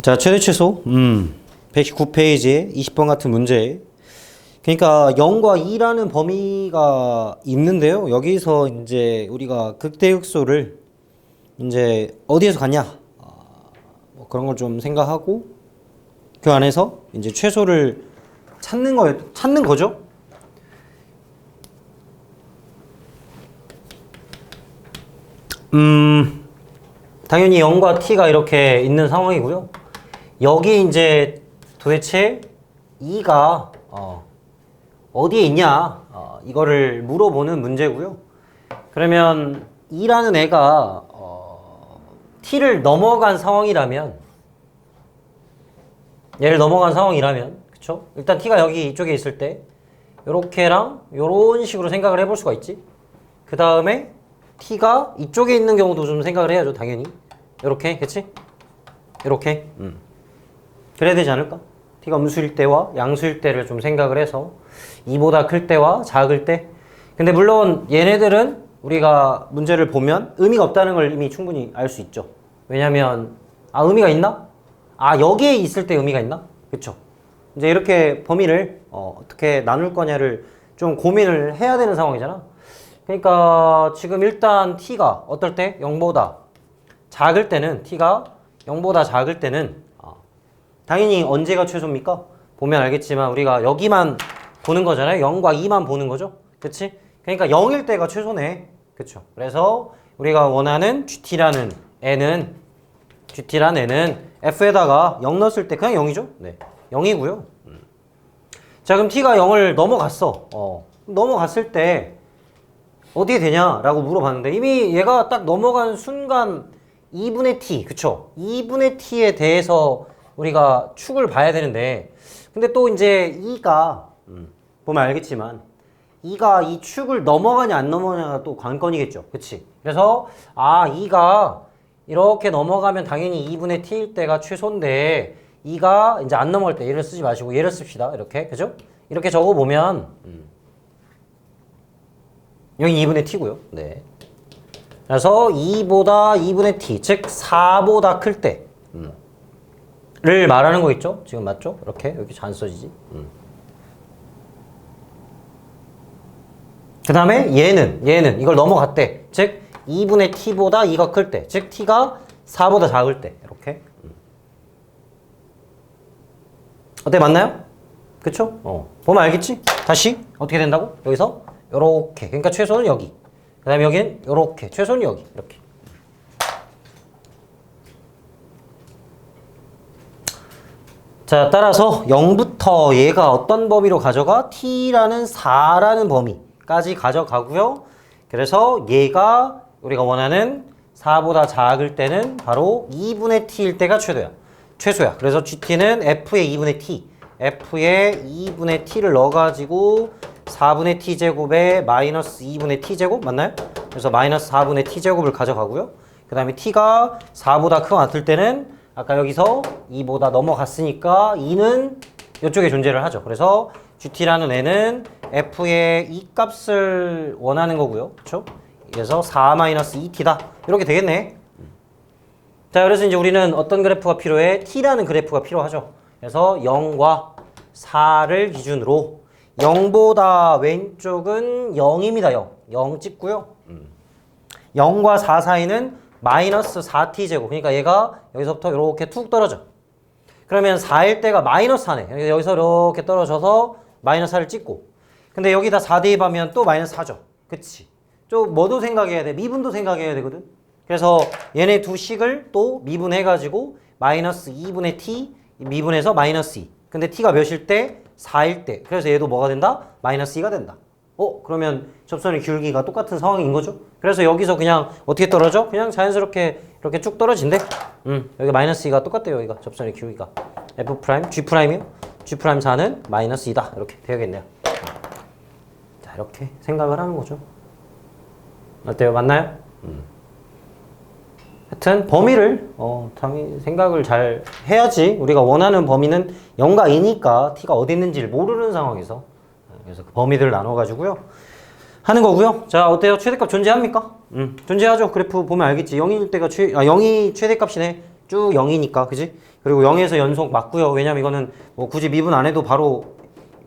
자, 최대 최소 119페이지에 20번 같은 문제. 그러니까 0과 2라는 범위가 있는데요. 여기서 이제 우리가 극대극소를 이제 어디에서 갖냐? 뭐 그런 걸 좀 생각하고 그 안에서 이제 최소를 찾는 거죠. 당연히 0과 t가 이렇게 있는 상황이고요. 여기 이제 도대체 2가 어디에 있냐 이거를 물어보는 문제고요. 그러면 2라는 애가 t를 넘어간 상황이라면, 얘를 넘어간 상황이라면, 그쵸? 일단 t가 여기 이쪽에 있을 때 요렇게랑 요런 식으로 생각을 해볼 수가 있지. 그 다음에 t가 이쪽에 있는 경우도 좀 생각을 해야죠, 당연히. 요렇게, 그치? 요렇게. 그래야 되지 않을까? t가 음수일 때와 양수일 때를 좀 생각을 해서 2보다 클 때와 작을 때. 근데 물론 얘네들은 우리가 문제를 보면 의미가 없다는 걸 이미 충분히 알 수 있죠. 왜냐면 의미가 있나? 여기에 있을 때 의미가 있나? 그쵸? 이제 이렇게 범위를 어떻게 나눌 거냐를 좀 고민을 해야 되는 상황이잖아. 그러니까 지금 일단 t가 어떨 때? 0보다 작을 때는, t가 0보다 작을 때는 당연히 언제가 최소입니까? 보면 알겠지만 우리가 여기만 보는 거잖아요. 0과 2만 보는 거죠. 그치? 그러니까 0일 때가 최소네. 그쵸? 그래서 우리가 원하는 GT라는 애는 F에다가 0 넣었을 때 그냥 0이죠? 네. 0이고요. 자, 그럼 t가 0을 넘어갔어. 넘어갔을 때 어디에 되냐라고 물어봤는데 이미 얘가 딱 넘어간 순간 2분의 t, 그쵸? 2분의 t에 대해서 우리가 축을 봐야 되는데, 근데 또 이제 2가 보면 알겠지만 2가 이 축을 넘어가냐 안 넘어가냐가 또 관건이겠죠. 그치? 그래서 2가 이렇게 넘어가면 당연히 2분의 t일 때가 최소인데 2가 이제 안 넘어갈 때 얘를 쓰지 마시고 얘를 씁시다. 이렇게. 그죠? 이렇게 적어보면 여기 2분의 t고요. 네. 그래서 2보다 2분의 t, 즉 4보다 클 때를 말하는 거 있죠? 지금 맞죠? 이렇게 여기 잘 안 써지지? 그 다음에 얘는 이걸 넘어갔대. 즉 2분의 t보다 2가 클 때, 즉 t가 4보다 작을 때. 이렇게. 어때? 맞나요? 그쵸? 보면 알겠지? 다시 어떻게 된다고? 여기서 요렇게. 그러니까 최소는 여기. 그 다음에 여기는 요렇게. 최소는 여기. 이렇게. 자, 따라서 0부터 얘가 어떤 범위로 가져가? t라는 4라는 범위까지 가져가고요. 그래서 얘가 우리가 원하는 4보다 작을 때는 바로 2분의 t일 때가 최소야. 그래서 GT는 F의 2분의 t, F의 2분의 t를 넣어가지고 4분의 t제곱에 마이너스 2분의 t제곱 맞나요? 그래서 마이너스 4분의 t제곱을 가져가고요. 그 다음에 t가 4보다 크고 같을 때는 아까 여기서 2보다 넘어갔으니까 2는 이쪽에 존재를 하죠. 그래서 GT라는 애는 F의 이 값을 원하는 거고요. 그렇죠? 그래서 4-2t다. 이렇게 되겠네. 자, 그래서 이제 우리는 어떤 그래프가 필요해? t라는 그래프가 필요하죠. 그래서 0과 4를 기준으로 0보다 왼쪽은 0입니다. 0 찍고요. 0과 4 사이는 마이너스 4t제곱. 그러니까 얘가 여기서부터 이렇게 툭 떨어져. 그러면 4일 때가 마이너스 4네. 여기서 이렇게 떨어져서 마이너스 4를 찍고. 근데 여기다 4 대입하면 또 마이너스 4죠. 그치? 좀 뭐도 생각해야 돼? 미분도 생각해야 되거든. 그래서 얘네 두 식을 또 미분해가지고 마이너스 2분의 t 미분해서 마이너스 2. 근데 t가 몇일 때? 4일 때. 그래서 얘도 뭐가 된다? 마이너스 2가 된다. 그러면 접선의 기울기가 똑같은 상황인 거죠? 그래서 여기서 그냥 어떻게 떨어져? 그냥 자연스럽게 이렇게 쭉 떨어진대. 여기 마이너스 2가 똑같대요. 여기가 접선의 기울기가. F 프라임, G 프라임이요. G 프라임 4는 마이너스 2다. 이렇게 되어야겠네요. 자, 이렇게 생각을 하는 거죠. 어때요? 맞나요? 하여튼 범위를 당연히 생각을 잘 해야지. 우리가 원하는 범위는 0과 2니까 t가 어디 있는지를 모르는 상황에서, 그래서 그 범위들을 나눠가지고요 하는 거고요. 자, 어때요? 최대값 존재합니까? 존재하죠. 그래프 보면 알겠지. 0일 때가 0이 최대값이네. 쭉 0이니까, 그지? 그리고 0에서 연속 맞고요. 왜냐면 이거는 뭐 굳이 미분 안 해도 바로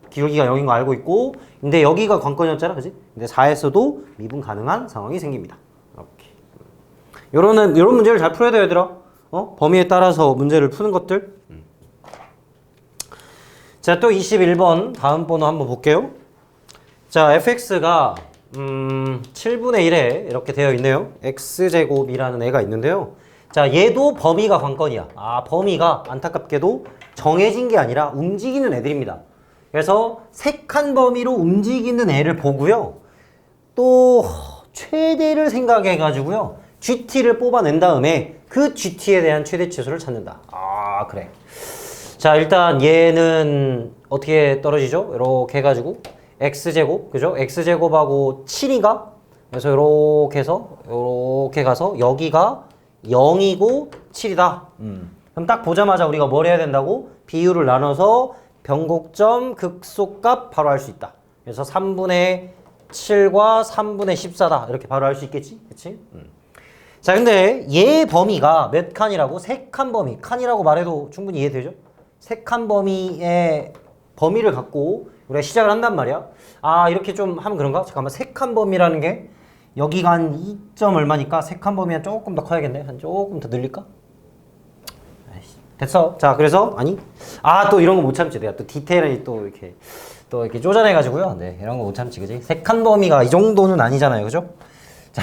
기울기가 0인 거 알고 있고, 근데 여기가 관건이었잖아, 그지? 근데 4에서도 미분 가능한 상황이 생깁니다. 이렇게. 요런 문제를 잘 풀어야 돼요, 얘들아. 범위에 따라서 문제를 푸는 것들. 자, 또 21번 다음 번호 한번 볼게요. 자, fx가 7분의 1에 이렇게 되어 있네요. x제곱이라는 애가 있는데요. 자, 얘도 범위가 관건이야. 아, 범위가 안타깝게도 정해진 게 아니라 움직이는 애들입니다. 그래서 색한 범위로 움직이는 애를 보고요. 또 최대를 생각해 가지고요. GT를 뽑아낸 다음에 그 GT에 대한 최대치수를 찾는다. 아, 그래. 자, 일단 얘는 어떻게 떨어지죠? 이렇게 해가지고 x제곱, 그죠? x제곱하고 7이가, 그래서 이렇게 해서 이렇게 가서 여기가 0이고 7이다. 그럼 딱 보자마자 우리가 뭘 해야 된다고? 비율을 나눠서 변곡점 극소값 바로 할 수 있다. 그래서 3분의 7과 3분의 14다. 이렇게 바로 할 수 있겠지? 그치? 자, 근데 얘 범위가 몇 칸이라고? 3칸 범위. 칸이라고 말해도 충분히 이해되죠? 3칸 범위의 범위를 갖고 우리가 시작을 한단 말이야. 아, 이렇게 좀 하면 그런가? 잠깐만, 3칸 범위라는 게 여기가 한 2점 얼마니까 3칸 범위가 조금 더 커야겠네. 한 조금 더 늘릴까? 됐어. 자, 그래서 아니, 아, 또 이런 거 못 참지. 내가 또 디테일이 또 이렇게 쪼잔해가지고요. 네, 이런 거 못 참지, 그지? 3칸 범위가 이 정도는 아니잖아요, 그죠? 자,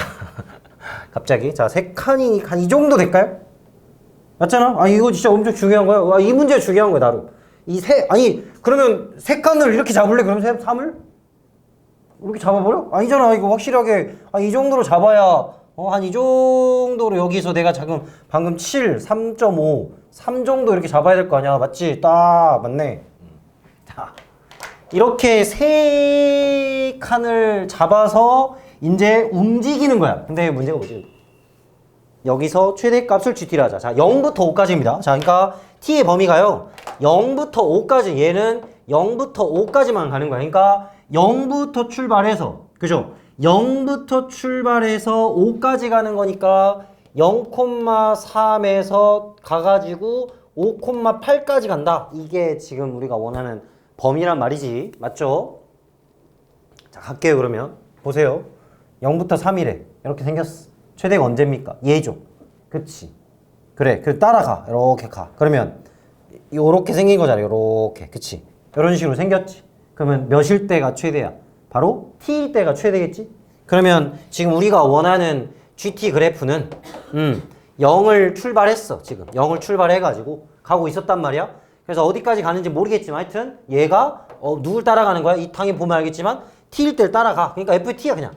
갑자기 자, 3칸이니까 한 이 정도 될까요? 맞잖아? 아, 이거 진짜 엄청 중요한 거야. 와, 이 문제 중요한 거야, 나름. 아니, 그러면 3칸을 이렇게 잡을래? 그럼 3을? 이렇게 잡아버려? 아니잖아. 이거 확실하게, 이 정도로 잡아야, 한 이 정도로 여기서 내가 방금 7, 3.5, 3 정도 이렇게 잡아야 될 거 아니야. 맞지? 딱, 맞네. 자, 이렇게 3칸을 잡아서 이제 움직이는 거야. 근데 문제가 뭐지? 여기서 최대값을 GT를 하자. 자, 0부터 5까지입니다. 자, 그러니까 T의 범위가요. 0부터 5까지, 얘는 0부터 5까지만 가는 거야. 그러니까 0부터 출발해서, 그죠? 0부터 출발해서 5까지 가는 거니까 0,3에서 가가지고 5,8까지 간다. 이게 지금 우리가 원하는 범위란 말이지. 맞죠? 자, 갈게요, 그러면. 보세요. 0부터 3이래. 이렇게 생겼어. 최대가 언제입니까? 얘죠. 그치? 그래. 그 따라가. 이렇게 가. 그러면 요렇게 생긴 거잖아. 요렇게. 그치? 이런 식으로 생겼지. 그러면 몇일 때가 최대야? 바로 t일 때가 최대겠지? 그러면 지금 우리가 원하는 GT 그래프는 0을 출발했어. 지금 0을 출발해가지고 가고 있었단 말이야. 그래서 어디까지 가는지 모르겠지만 하여튼 얘가 누굴 따라가는 거야? 이 당연히 보면 알겠지만 t일 때를 따라가. 그러니까 FT야 그냥.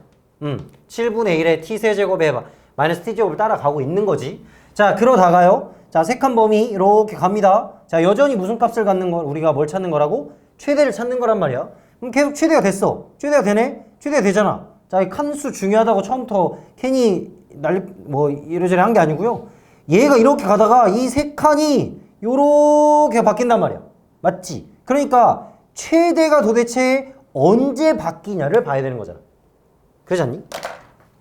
7분의 1에 t세제곱에 마이너스 t제곱을 따라가고 있는 거지. 자, 그러다가요. 자, 색한 범위 이렇게 갑니다. 자, 여전히 무슨 값을 갖는 거, 우리가 뭘 찾는 거라고? 최대를 찾는 거란 말이야. 그럼 계속 최대가 됐어. 최대가 되네? 최대가 되잖아. 자, 이 칸수 중요하다고 처음부터 괜히 이러저러 한 게 아니고요. 얘가 이렇게 가다가 이 세 칸이 요렇게 바뀐단 말이야. 맞지? 그러니까 최대가 도대체 언제 바뀌냐를 봐야 되는 거잖아. 그렇지 않니?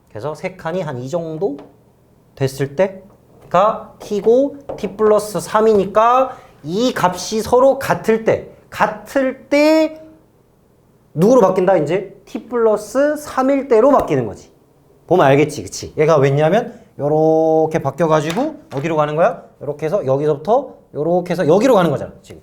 그래서 세 칸이 한 이 정도 됐을 때가 t고 t 플러스 3이니까 이 값이 서로 같을 때 누구로 바뀐다? 이제 t 플러스 3일 때로 바뀌는 거지. 보면 알겠지, 그치? 얘가 왜냐면 요렇게 바뀌어가지고 어디로 가는 거야? 요렇게 해서 여기서부터 요렇게 해서 여기로 가는 거잖아, 지금.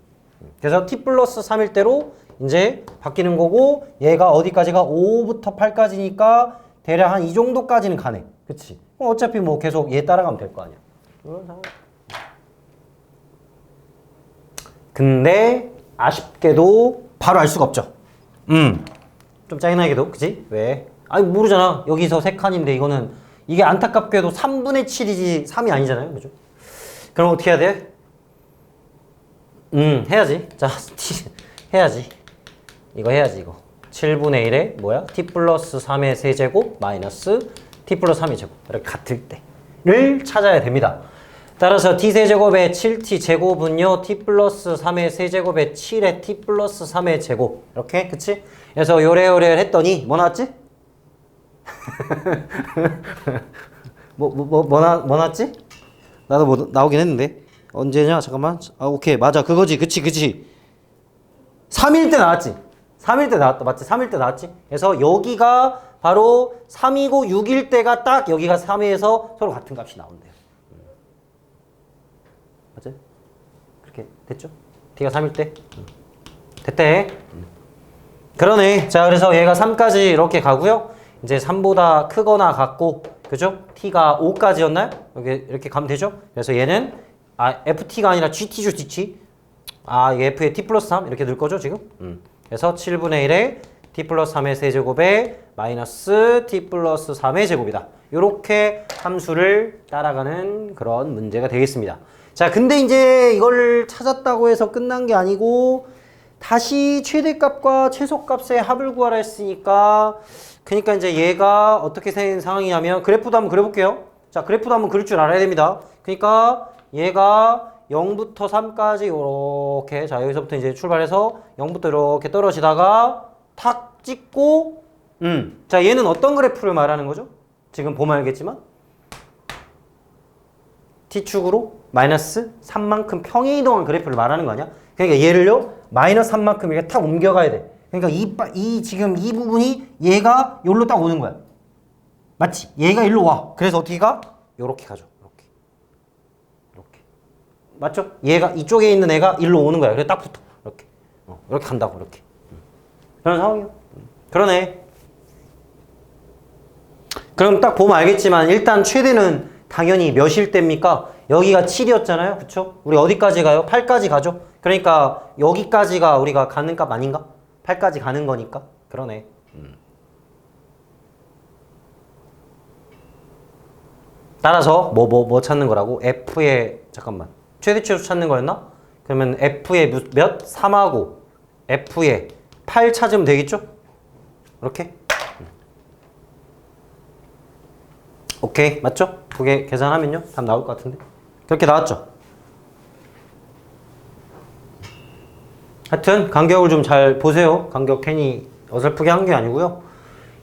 그래서 t 플러스 3일 때로 이제 바뀌는 거고, 얘가 어디까지가 5부터 8까지니까 대략 한 이 정도까지는 가네. 그치? 그럼 어차피 뭐 계속 얘 따라가면 될 거 아니야. 근데 아쉽게도 바로 알 수가 없죠. 좀 짜증나게도, 그치? 왜? 아니, 모르잖아. 여기서 세 칸인데 이거는 이게 안타깝게도 3분의 7이지 3이 아니잖아요. 그죠? 그럼 어떻게 해야 돼? 해야지. 자, 해야지. 이거 해야지, 이거. 7분의 1에 뭐야? t 플러스 3의 세제곱 마이너스 t 플러스 3의 제곱. 이렇게 같을 때를 찾아야 됩니다. 따라서 t 세제곱의 7t 제곱은요, t 플러스 3의 세제곱의 7의 t 플러스 3의 제곱. 이렇게, 그치? 그래서 요래요래 했더니 뭐 나왔지? 뭐 나왔지? 나도 뭐 나오긴 했는데. 언제냐? 잠깐만. 아, 오케이. 맞아. 그거지. 그치. 3일 때 나왔지? 3일 때 나왔다. 맞지? 3일 때 나왔지? 그래서 여기가 바로 3이고 6일 때가 딱 여기가 3에서 서로 같은 값이 나온대요. 맞아요? 그렇게 됐죠? T가 3일 때? 됐대. 그러네. 자, 그래서 얘가 3까지 이렇게 가고요. 이제 3보다 크거나 같고, 그죠? T가 5까지였나요? 이렇게 가면 되죠? 그래서 얘는, FT가 아니라 GT죠, GT. 이게 F의 T 플러스 3 이렇게 넣을 거죠, 지금? 그래서 7분의 1에 T 플러스 3의 세제곱에 마이너스 T 플러스 3의 제곱이다. 요렇게 함수를 따라가는 그런 문제가 되겠습니다. 자, 근데 이제 이걸 찾았다고 해서 끝난 게 아니고, 다시 최대값과 최소값의 합을 구하라 했으니까, 그러니까 이제 얘가 어떻게 된 상황이냐면, 그래프도 한번 그려볼게요. 자, 그래프도 한번 그릴 줄 알아야 됩니다. 그러니까 얘가 0부터 3까지 이렇게, 자, 여기서부터 이제 출발해서 0부터 이렇게 떨어지다가 탁 찍고, 자, 얘는 어떤 그래프를 말하는 거죠? 지금 보면 알겠지만, T축으로 마이너스 3만큼 평행 이동한 그래프를 말하는 거 아니야? 그러니까 얘를요, 마이너스 3만큼 이렇게 탁 옮겨가야 돼. 그러니까 지금 이 부분이 얘가 여기로 딱 오는 거야. 맞지? 얘가 일로 와. 그래서 어떻게 가? 요렇게 가죠. 이렇게. 맞죠? 얘가, 이쪽에 있는 애가 일로 오는 거야. 그래서 딱 붙어. 이렇게. 이렇게 간다고, 이렇게. 그런 상황이요. 그러네. 그럼 딱 보면 알겠지만, 일단 최대는 당연히 몇일 때입니까? 여기가 7이었잖아요. 그쵸? 우리 어디까지 가요? 8까지 가죠? 그러니까 여기까지가 우리가 가는 값 아닌가? 8까지 가는 거니까. 그러네. 따라서 뭐 찾는 거라고? F의 잠깐만. 최대치수 찾는 거였나? 그러면 F의 몇? 3하고 F의 8 찾으면 되겠죠? 이렇게? 오케이. 맞죠? 두 개 계산하면요. 답 나올 것 같은데. 그렇게 나왔죠? 하여튼 간격을 좀 잘 보세요. 간격 괜히 어설프게 한 게 아니고요.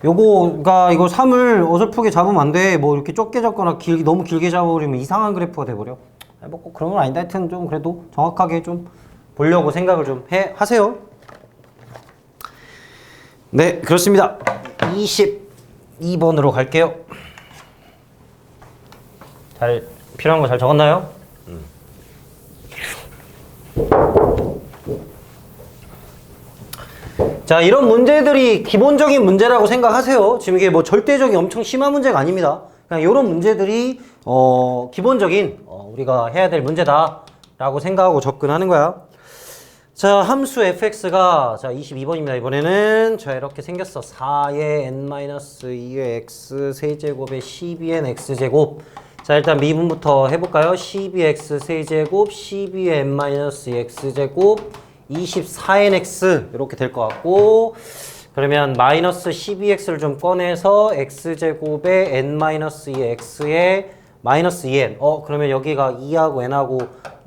요거가 이거 3을 어설프게 잡으면 안 돼. 뭐 이렇게 좁게 잡거나 너무 길게 잡아버리면 이상한 그래프가 돼버려. 뭐 꼭 그런 건 아닌데 하여튼 좀 그래도 정확하게 좀 보려고 생각을 좀 하세요. 네, 그렇습니다. 22번으로 갈게요. 필요한 거 잘 적었나요? 자, 이런 문제들이 기본적인 문제라고 생각하세요. 지금 이게 뭐 절대적인 엄청 심한 문제가 아닙니다. 그냥 이런 문제들이 기본적인 우리가 해야 될 문제다라고 생각하고 접근하는 거야. 자, 함수 fx가 자 22번입니다. 이번에는 자 이렇게 생겼어. 4의 n-2의 x 세제곱에 12n x제곱. 자, 일단 미분부터 해볼까요? 12x 세제곱 12의 n-x제곱 24nx 이렇게 될 것 같고, 그러면 마이너스 12x를 좀 꺼내서 x제곱에 n-2x에 마이너스 2n. 그러면 여기가 2하고 n하고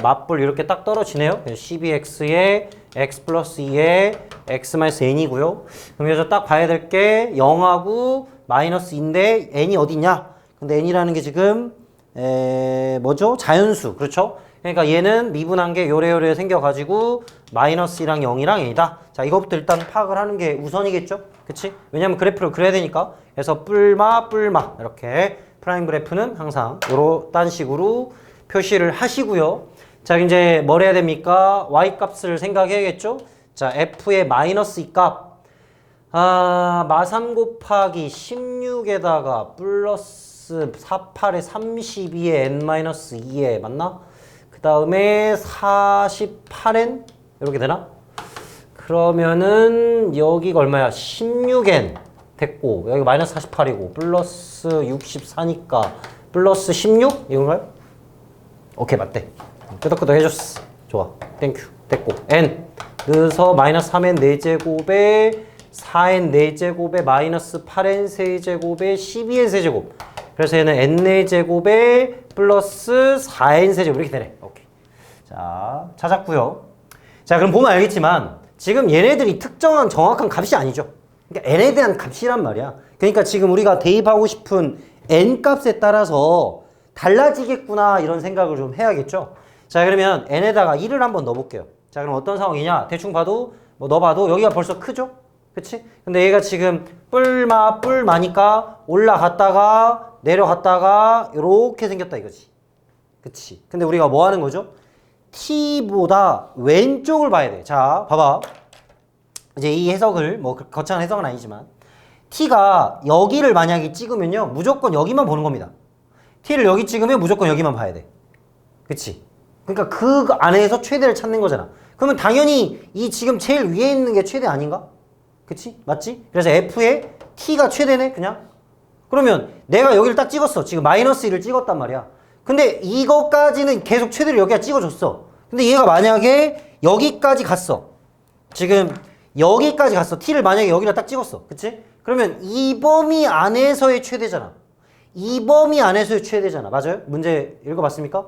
맞불 이렇게 딱 떨어지네요. 12x에 x 플러스 2에 x 마이너스 n이고요. 그럼 여기서 딱 봐야 될 게 0하고 마이너스인데 n이 어디 있냐? 근데 n이라는 게 지금 뭐죠? 자연수. 그렇죠? 그러니까 얘는 미분한 게 요래요래 생겨가지고 마이너스랑 0이랑 n이다. 자, 이것부터 일단 파악을 하는 게 우선이겠죠? 그치? 왜냐면 그래프를 그려야 되니까. 그래서 뿔마 이렇게 프라임 그래프는 항상 요런 식으로 표시를 하시고요. 자, 이제 뭘 해야 됩니까? y 값을 생각해야겠죠? 자, f의 마이너스 이 값. 마3 곱하기 16에다가 플러스 48에 32에 n-2에 맞나? 그 다음에 48n? 이렇게 되나? 그러면은 여기가 얼마야? 16n 됐고 여기 마이너스 48이고 플러스 64니까 플러스 16? 이건가요? 오케이, 맞대. 끄덕끄덕 해줬어. 좋아. 땡큐. 됐고 n 그래서 마이너스 3n 4제곱에 4n 4제곱에 마이너스 8n 세제곱에 12n 세제곱. 그래서 얘는 n 4제곱에 플러스 4n 세제곱 이렇게 되네. 오케이. 자, 찾았고요. 자, 그럼 보면 알겠지만 지금 얘네들이 특정한 정확한 값이 아니죠. 그러니까 n에 대한 값이란 말이야. 그러니까 지금 우리가 대입하고 싶은 n 값에 따라서 달라지겠구나 이런 생각을 좀 해야겠죠. 자, 그러면 n에다가 1을 한번 넣어볼게요. 자, 그럼 어떤 상황이냐? 대충 봐도 뭐 넣어봐도 여기가 벌써 크죠? 그치? 근데 얘가 지금 뿔마니까 올라갔다가 내려갔다가 이렇게 생겼다 이거지. 그치? 근데 우리가 뭐 하는 거죠? t보다 왼쪽을 봐야 돼. 자, 봐봐. 이제 이 해석을 뭐 거창한 해석은 아니지만 t가 여기를 만약에 찍으면요 무조건 여기만 보는 겁니다. t를 여기 찍으면 무조건 여기만 봐야 돼. 그치? 그러니까 그 안에서 최대를 찾는 거잖아. 그러면 당연히 이 지금 제일 위에 있는 게 최대 아닌가? 그치? 맞지? 그래서 f의 t가 최대네 그냥. 그러면 내가 여기를 딱 찍었어. 지금 마이너스 1을 찍었단 말이야. 근데 이거까지는 계속 최대를 여기가 찍어줬어. 근데 얘가 만약에 여기까지 갔어. 지금 여기까지 갔어. t를 만약에 여기다 딱 찍었어. 그치? 그러면 이 범위 안에서의 최대잖아. 이 범위 안에서의 최대잖아. 맞아요? 문제 읽어봤습니까?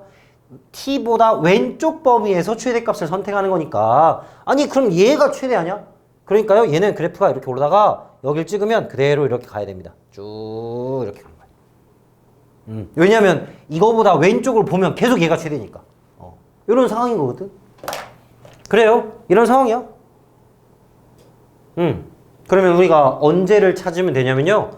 t보다 왼쪽 범위에서 최대값을 선택하는 거니까 아니 그럼 얘가 최대 아니야? 그러니까요 얘는 그래프가 이렇게 올라다가 여길 찍으면 그대로 이렇게 가야 됩니다. 쭉 이렇게 가는 거야. 왜냐면 이거보다 왼쪽을 보면 계속 얘가 최대니까. 이런 상황인 거거든. 그래요. 이런 상황이야. 그러면 우리가 언제를 찾으면 되냐면요.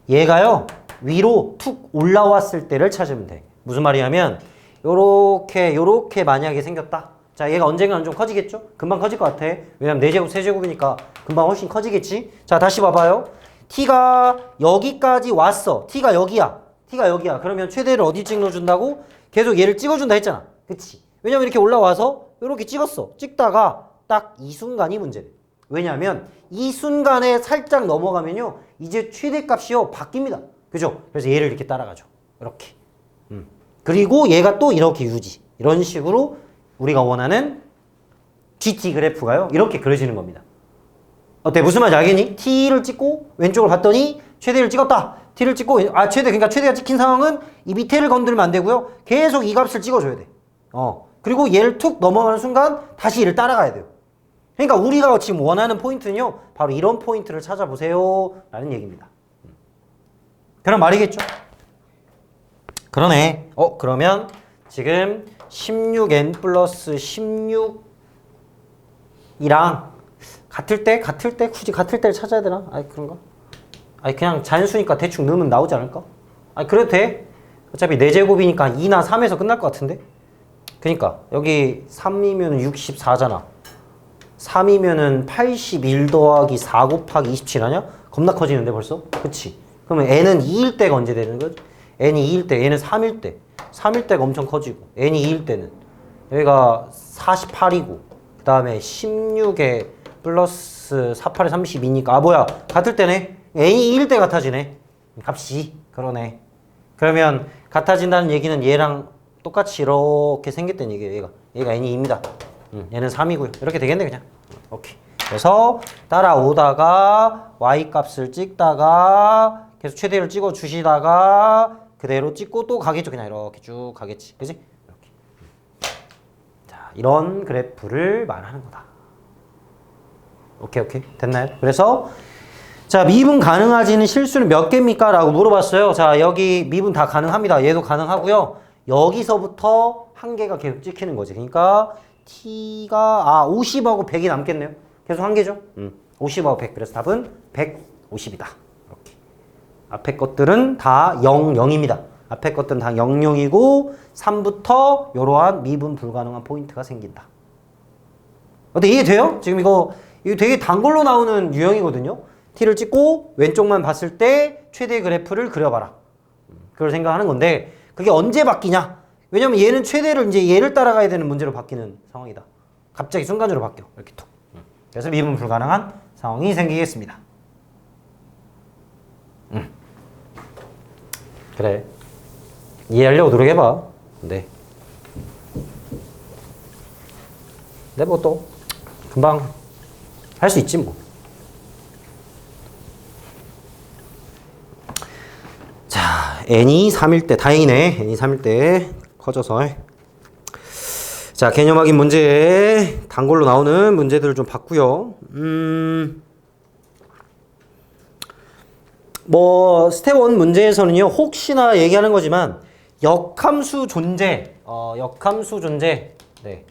얘가요. 위로 툭 올라왔을 때를 찾으면 돼. 무슨 말이냐면 요렇게 만약에 생겼다. 자, 얘가 언젠가는 좀 커지겠죠? 금방 커질 것 같아. 왜냐면 4제곱, 세제곱이니까 금방 훨씬 커지겠지? 자, 다시 봐봐요. t가 여기까지 왔어. t가 여기야. t가 여기야. 그러면 최대를 어디 찍어준다고? 계속 얘를 찍어준다 했잖아. 그치? 왜냐면 이렇게 올라와서 이렇게 찍었어. 찍다가 딱 이 순간이 문제돼. 왜냐면 이 순간에 살짝 넘어가면요. 이제 최대값이요. 바뀝니다. 그죠? 그래서 얘를 이렇게 따라가죠. 이렇게. 그리고 얘가 또 이렇게 유지. 이런 식으로 우리가 원하는 GT 그래프가요. 이렇게 그려지는 겁니다. 어때? 무슨 말인지 알겠니? T를 찍고 왼쪽을 봤더니 최대를 찍었다. T를 찍고 그러니까 최대가 찍힌 상황은 이 밑에를 건들면 안 되고요. 계속 이 값을 찍어줘야 돼. 그리고 얘를 툭 넘어가는 순간 다시 얘를 따라가야 돼요. 그러니까 우리가 지금 원하는 포인트는요. 바로 이런 포인트를 찾아보세요. 라는 얘기입니다. 그런 말이겠죠? 그러네. 그러면 지금 16n 플러스 16이랑 같을 때 굳이 같을 때를 찾아야 되나? 그런가? 그냥 자연수니까 대충 넣으면 나오지 않을까? 그래도 돼. 어차피 4제곱이니까 2나 3에서 끝날 것 같은데? 그니까 여기 3이면 64잖아. 3이면은 81 더하기 4 곱하기 27 아냐? 겁나 커지는데 벌써? 그치? 그러면 n은 2일 때가 언제 되는 거지? n이 2일 때, 얘는 3일 때. 3일 때가 엄청 커지고 n이 2일 때는 여기가 48이고 그 다음에 16에 플러스 48에 32니까 뭐야 같을 때네. n이 2일 때 같아지네. 값이 그러네. 그러면 같아진다는 얘기는 얘랑 똑같이 이렇게 생겼다는 얘기예요. 얘가 n이 2입니다. 얘는 3이고요. 이렇게 되겠네 그냥. 오케이. 그래서 따라오다가 y 값을 찍다가 계속 최대를 찍어 주시다가 그대로 찍고 또 가겠죠. 그냥 이렇게 쭉 가겠지. 그지? 이렇게. 자, 이런 그래프를 말하는 거다. 오케이. 됐나요? 그래서 자, 미분 가능하지는 실수는 몇 개입니까? 라고 물어봤어요. 자, 여기 미분 다 가능합니다. 얘도 가능하고요. 여기서부터 한 개가 계속 찍히는 거지. 그러니까 t가 50하고 100이 남겠네요. 계속 한 개죠. 50하고 100. 그래서 답은 150이다. 이렇게. 앞에 것들은 다 0, 0입니다. 앞에 것들은 다 0, 0이고 3부터 이러한 미분 불가능한 포인트가 생긴다. 어때? 이해돼요? 지금 이거 되게 단골로 나오는 유형이거든요. t를 찍고 왼쪽만 봤을 때 최대 그래프를 그려봐라. 그걸 생각하는 건데 그게 언제 바뀌냐? 왜냐면 얘는 최대를 이제 얘를 따라가야 되는 문제로 바뀌는 상황이다. 갑자기 순간적으로 바뀌어. 이렇게 툭. 그래서 미분 불가능한 상황이 생기겠습니다. 그래. 이해하려고 노력해봐. 네. 근데 뭐 또 금방 할 수 있지 뭐. 자, n이 3일 때 다행이네. n이 3일 때 커져서. 자, 개념 확인 문제 단골로 나오는 문제들을 좀 봤고요. 뭐 스텝 1 문제에서는요. 혹시나 얘기하는 거지만 역함수 존재, 역함수 존재. 네.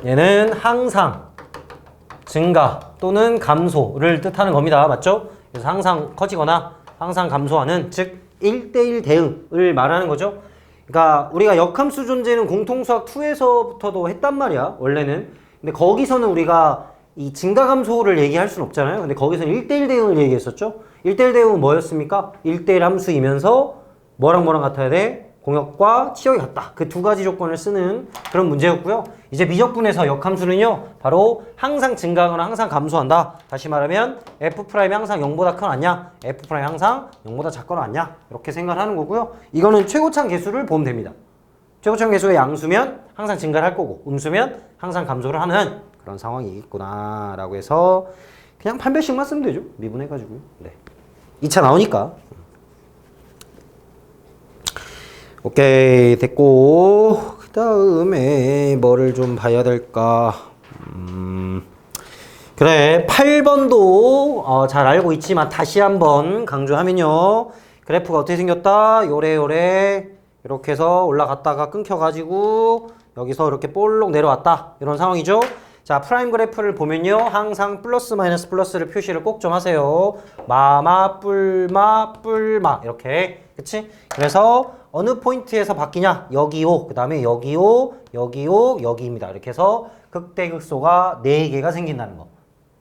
얘는 항상 증가 또는 감소를 뜻하는 겁니다. 맞죠? 그래서 항상 커지거나 항상 감소하는, 즉 1대1 대응을 말하는 거죠. 그러니까 우리가 역함수 존재는 공통수학 2에서부터도 했단 말이야, 원래는. 근데 거기서는 우리가 이 증가 감소를 얘기할 수는 없잖아요. 근데 거기서는 1대1 대응을 얘기했었죠. 1대1 대응은 뭐였습니까? 1대1 함수이면서 뭐랑 뭐랑 같아야 돼? 공역과 치역이 같다. 그 두 가지 조건을 쓰는 그런 문제였고요. 이제 미적분에서 역함수는요, 바로 항상 증가하거나 항상 감소한다. 다시 말하면 F'이 항상 0보다 크거나 같냐, F'이 항상 0보다 작거나 같냐, 이렇게 생각을 하는 거고요. 이거는 최고창 계수를 보면 됩니다. 최고창 계수가 양수면 항상 증가를 할 거고, 음수면 항상 감소를 하는 그런 상황이 있구나 라고 해서 그냥 판별식만 쓰면 되죠. 미분해가지고요. 네. 2차 나오니까. 오케이, 됐고, 그 다음에 뭐를 좀 봐야 될까. 그래, 8번도 잘 알고 있지만 다시 한번 강조하면요, 그래프가 어떻게 생겼다? 요래 이렇게 해서 올라갔다가 끊겨가지고 여기서 이렇게 볼록 내려왔다, 이런 상황이죠. 자, 프라임 그래프를 보면요, 항상 플러스 마이너스 플러스를 표시를 꼭 좀 하세요. 마마 뿔마 이렇게, 그치? 그래서 어느 포인트에서 바뀌냐? 여기요, 그 다음에 여기요, 여기요, 여기입니다. 이렇게 해서 극대극소가 4개가 생긴다는 거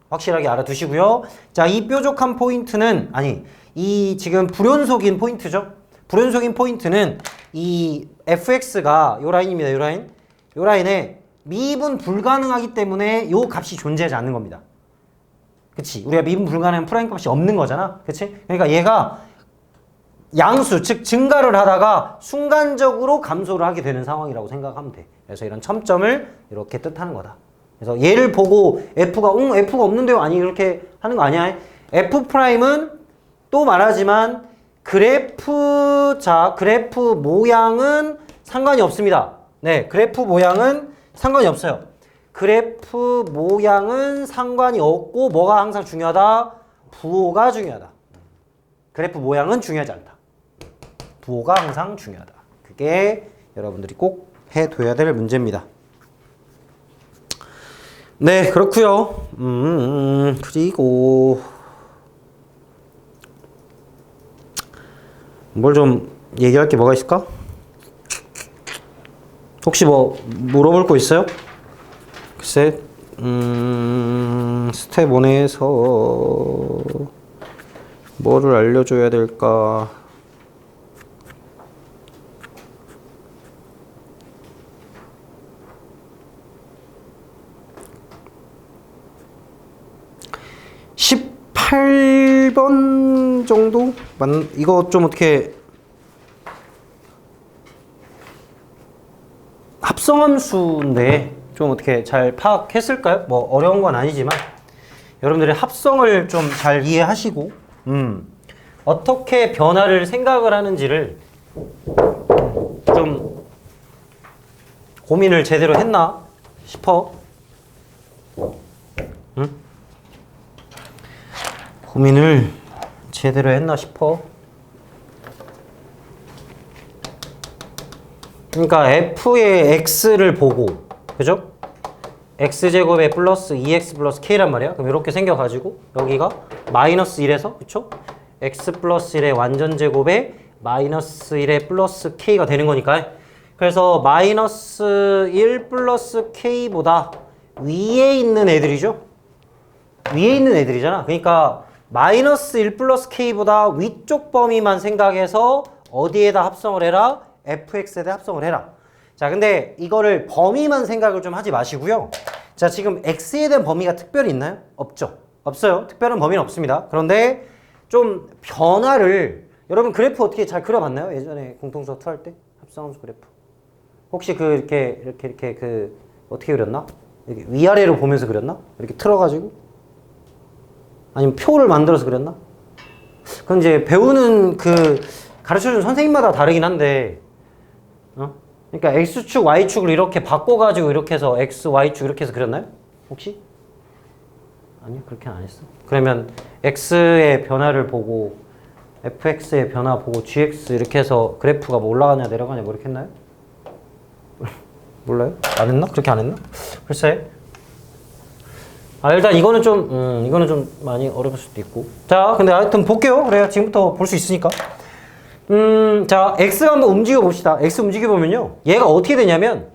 확실하게 알아두시고요. 자, 이 뾰족한 포인트는, 아니, 이 지금 불연속인 포인트죠. 불연속인 포인트는 이 fx가 요 라인입니다. 요 라인. 요 라인에 미분 불가능하기 때문에 요 값이 존재하지 않는 겁니다. 그치? 우리가 미분 불가능한 프라임 값이 없는 거잖아. 그치? 그러니까 얘가 양수, 즉 증가를 하다가 순간적으로 감소를 하게 되는 상황이라고 생각하면 돼. 그래서 이런 첨점을 이렇게 뜻하는 거다. 그래서 얘를 보고 F가 없는데요? 아니, 이렇게 하는 거 아니야. F'은 또 말하지만 그래프 모양은 상관이 없습니다. 네, 그래프 모양은 상관이 없어요. 그래프 모양은 상관이 없고 뭐가 항상 중요하다? 부호가 중요하다. 그래프 모양은 중요하지 않다. 부호가 항상 중요하다. 그게 여러분들이 꼭 해둬야 될 문제입니다. 네, 그렇고요. 그리고 뭘 좀 얘기할 게 뭐가 있을까? 혹시 뭐 물어볼 거 있어요? 글쎄, 스텝 1에서 뭐를 알려줘야 될까? (18번) 정도? 이거 좀 어떻게 합성함수인데 좀 어떻게 잘 파악했을까요? 뭐 어려운 건 아니지만 여러분들의 합성을 좀 잘 이해하시고 어떻게 변화를 생각을 하는지를 좀 고민을 제대로 했나 싶어. 고민을 제대로 했나 싶어. 그러니까 f의 x를 보고, 그죠? x제곱에 플러스 2x 플러스 k란 말이야. 그럼 이렇게 생겨가지고 여기가 마이너스 1에서, 그쵸? x 플러스 1의 완전제곱에 마이너스 1의 플러스 k가 되는 거니까. 그래서 마이너스 1 플러스 k보다 위에 있는 애들이죠? 위에 있는 애들이잖아. 그러니까 마이너스 1 플러스 k보다 위쪽 범위만 생각해서 어디에다 합성을 해라? fx에다 합성을 해라. 자, 근데 이거를 범위만 생각을 좀 하지 마시고요. 자, 지금 x에 대한 범위가 특별히 있나요? 없죠. 없어요. 특별한 범위는 없습니다. 그런데 좀 변화를, 여러분 그래프 어떻게 잘 그려봤나요? 예전에 공통수학 2 할 때 합성함수 그래프. 혹시 이렇게 어떻게 그렸나? 이렇게 위아래로 보면서 그렸나? 이렇게 틀어가지고? 아니면 표를 만들어서 그렸나? 그건 이제 배우는 가르쳐주는 선생님마다 다르긴 한데, 그러니까 x축, y축을 이렇게 바꿔가지고 이렇게 해서 x, y축 이렇게 해서 그렸나요? 혹시? 아니요, 그렇게는 안 했어. 그러면 x의 변화를 보고 fx의 변화 보고 gx 이렇게 해서 그래프가 뭐 올라가냐 내려가냐 뭐 이렇게 했나요? 몰라요? 안 했나? 그렇게 안 했나? 글쎄. 일단 이거는 좀 많이 어려울 수도 있고. 자, 근데 하여튼 볼게요. 그래야 지금부터 볼 수 있으니까. 자, x가 한번 움직여 봅시다. x 움직여 보면요. 얘가 어떻게 되냐면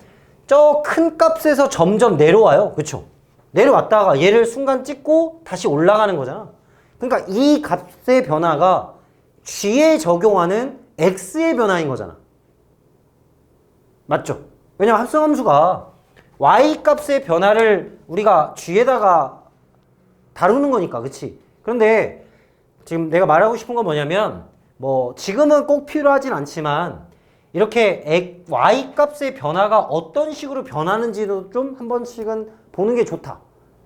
저 큰 값에서 점점 내려와요. 그쵸? 내려왔다가 얘를 순간 찍고 다시 올라가는 거잖아. 그러니까 이 값의 변화가 g에 적용하는 x의 변화인 거잖아. 맞죠? 왜냐면 합성함수가 y 값의 변화를 우리가 g에다가 다루는 거니까, 그치? 그런데 지금 내가 말하고 싶은 건 뭐냐면 뭐 지금은 꼭 필요하진 않지만 이렇게 y 값의 변화가 어떤 식으로 변하는지도 좀 한 번씩은 보는 게 좋다.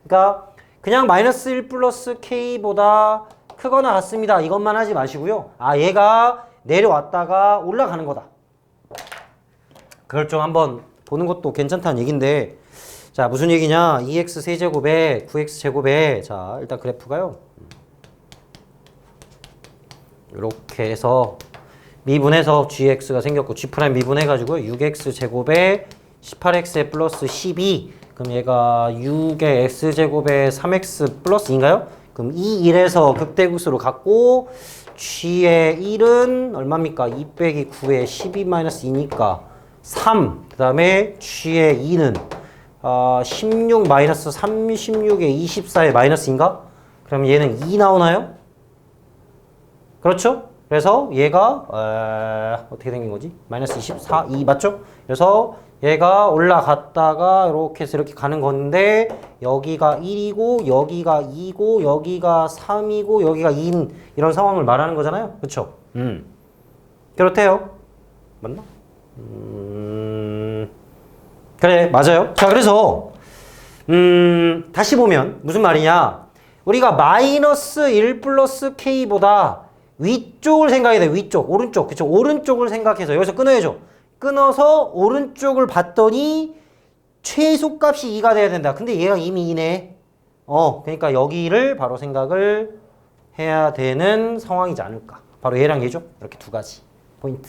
그러니까 그냥 마이너스 1 플러스 k보다 크거나 같습니다. 이것만 하지 마시고요. 얘가 내려왔다가 올라가는 거다. 그걸 좀 한번 보는 것도 괜찮다는 얘기인데, 자, 무슨 얘기냐? 2x 세제곱에 9x 제곱에, 자, 일단 그래프가요. 이렇게 해서 미분해서 gx가 생겼고, g' 미분해가지고 6x 제곱에 18x 플러스 12. 그럼 얘가 6의 x제곱에 3x 플러스 2인가요? 그럼 이 1에서 극대극소로 갖고 g의 1은 얼마입니까? 2 빼기 9에 12 마이너스 2니까 3. 그 다음에 g의 2는 16 마이너스 36에 24의 마이너스인가? 그럼 얘는 2 나오나요? 그렇죠? 그래서 얘가 어떻게 생긴 거지? 마이너스 24, 2 맞죠? 그래서 얘가 올라갔다가 이렇게 해서 이렇게 가는 건데 여기가 1이고 여기가 2고 여기가 3이고 여기가 2인 이런 상황을 말하는 거잖아요. 그쵸? 그렇대요. 맞나? 그래, 맞아요. 자, 그래서 다시 보면 무슨 말이냐? 우리가 마이너스 1 플러스 k보다 위쪽을 생각해야 돼. 위쪽, 오른쪽. 그쵸? 오른쪽을 생각해서 여기서 끊어야죠. 끊어서 오른쪽을 봤더니 최소값이 2가 돼야 된다. 근데 얘가 이미 2네. 그러니까 여기를 바로 생각을 해야 되는 상황이지 않을까. 바로 얘랑 얘죠. 이렇게 두 가지 포인트.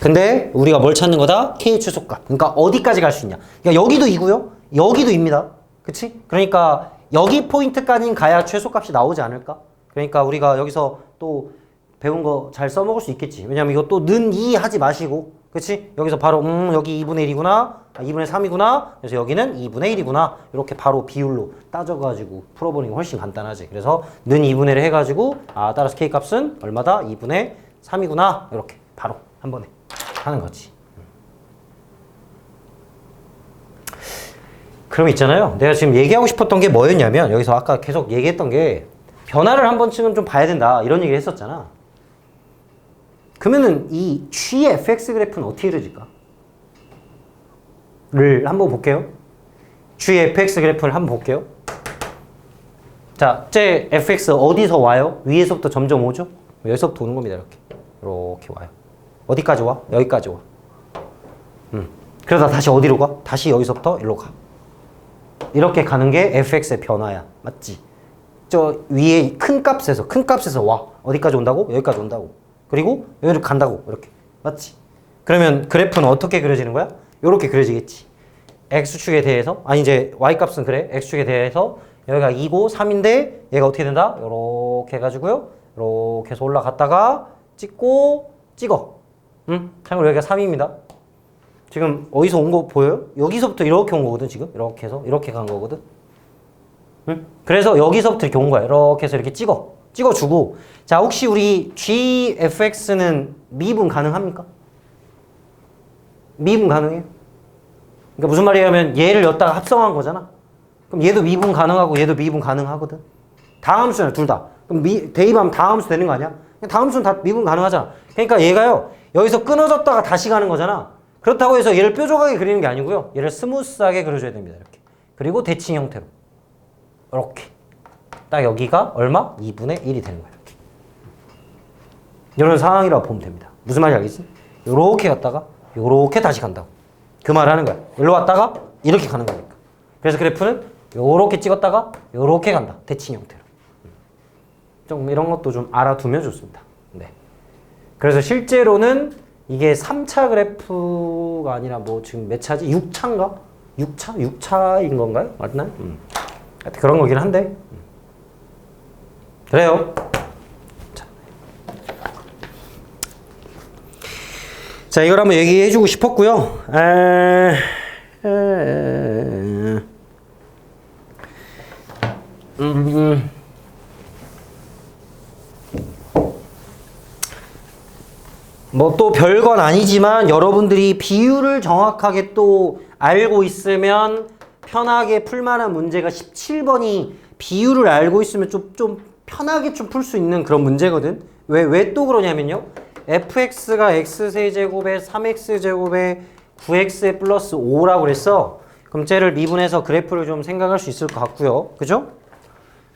근데 우리가 뭘 찾는 거다? K 최소값. 그러니까 어디까지 갈 수 있냐. 그러니까 여기도 2고요. 여기도 2입니다. 그치? 그러니까 여기 포인트까지는 가야 최소값이 나오지 않을까? 그러니까 우리가 여기서 또 배운 거 잘 써먹을 수 있겠지. 왜냐면 이거 또 는 2 하지 마시고. 그치? 여기서 바로 여기 2분의 1이구나. 2분의 3이구나. 그래서 여기는 2분의 1이구나. 이렇게 바로 비율로 따져가지고 풀어보는 게 훨씬 간단하지. 그래서 는 2분의 1을 해가지고 따라서 K값은 얼마다? 2분의 3이구나. 이렇게 바로 한 번에 하는 거지. 그럼 있잖아요. 내가 지금 얘기하고 싶었던 게 뭐였냐면 여기서 아까 계속 얘기했던 게 변화를 한 번쯤은 좀 봐야 된다 이런 얘기를 했었잖아. 그러면은 이 gfx 그래프는 어떻게 그려질까? 를 한번 볼게요. gfx 그래프를 한번 볼게요. 자, 제 fx 어디서 와요? 위에서부터 점점 오죠? 여기서부터 오는 겁니다. 이렇게 와요. 어디까지 와? 여기까지 와. 그러다 다시 어디로 가? 다시 여기서부터 일로 가. 이렇게 가는 게 fx의 변화야. 맞지? 저 위에 큰 값에서 와. 어디까지 온다고? 여기까지 온다고. 그리고 여기를 간다고. 이렇게. 맞지? 그러면 그래프는 어떻게 그려지는 거야? 이렇게 그려지겠지. x축에 대해서 이제 y값은 그래. x축에 대해서 여기가 2고 3인데 얘가 어떻게 된다? 이렇게 해가지고요. 이렇게 해서 올라갔다가 찍고 찍어. 참고로 여기가 3입니다. 지금 어디서 온 거 보여요? 여기서부터 이렇게 온 거거든. 지금 이렇게 해서 이렇게 간 거거든. 그래서 여기서부터 이렇게 온 거야. 이렇게 해서 이렇게 찍어주고. 자, 혹시 우리 gfx는 미분 가능합니까? 미분 가능해요? 그러니까 무슨 말이냐면 얘를 여기다가 합성한 거잖아. 그럼 얘도 미분 가능하고 얘도 미분 가능하거든. 다함수잖아, 둘 다. 그럼 대입하면 다함수 되는 거 아니야? 다함수는 다 미분 가능하잖아. 그러니까 얘가요, 여기서 끊어졌다가 다시 가는 거잖아. 그렇다고 해서 얘를 뾰족하게 그리는 게 아니고요. 얘를 스무스하게 그려줘야 됩니다. 이렇게. 그리고 대칭 형태로. 이렇게. 딱 여기가 얼마? 2분의 1이 되는 거예요. 이렇게. 이런 상황이라고 보면 됩니다. 무슨 말인지 알겠지? 요렇게 갔다가 요렇게 다시 간다고. 그 말을 하는 거야. 일로 왔다가 이렇게 가는 거니까. 그래서 그래프는 요렇게 찍었다가 요렇게 간다. 대칭 형태로. 좀 이런 것도 좀 알아두면 좋습니다. 네. 그래서 실제로는 이게 3차 그래프가 아니라 뭐 지금 몇 차지? 6차인가? 6차? 6차인 건가요? 맞나요? 하여튼 그런 거긴 한데. 그래요. 자, 이걸 한번 얘기해주고 싶었고요. 뭐 또 별건 아니지만 여러분들이 비율을 정확하게 또 알고 있으면 편하게 풀만한 문제가 17번이 비율을 알고 있으면 좀 편하게 좀 풀 수 있는 그런 문제거든. 왜 또 그러냐면요. fx가 x세제곱에 3x제곱에 9x에 플러스 5라고 그랬어. 그럼 쟤를 미분해서 그래프를 좀 생각할 수 있을 것 같고요. 그죠?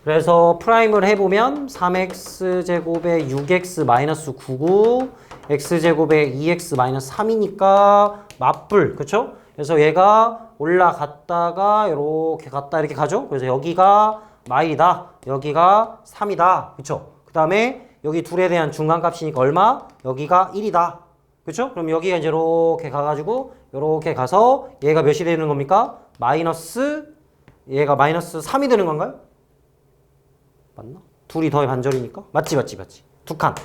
그래서 프라임을 해보면 3x제곱에 6x 마이너스 99 x제곱에 2x 마이너스 3이니까 맞불. 그쵸? 그래서 얘가 올라갔다가 이렇게 갔다 이렇게 가죠? 그래서 여기가 마이다. 여기가 3이다. 그쵸? 그 다음에 여기 둘에 대한 중간값이니까 얼마? 여기가 1이다. 그쵸? 그럼 여기가 이제 이렇게 가가지고 이렇게 가서 얘가 몇이 되는 겁니까? 얘가 마이너스 3이 되는 건가요? 맞나? 둘이 더해 반절이니까? 맞지. 두 칸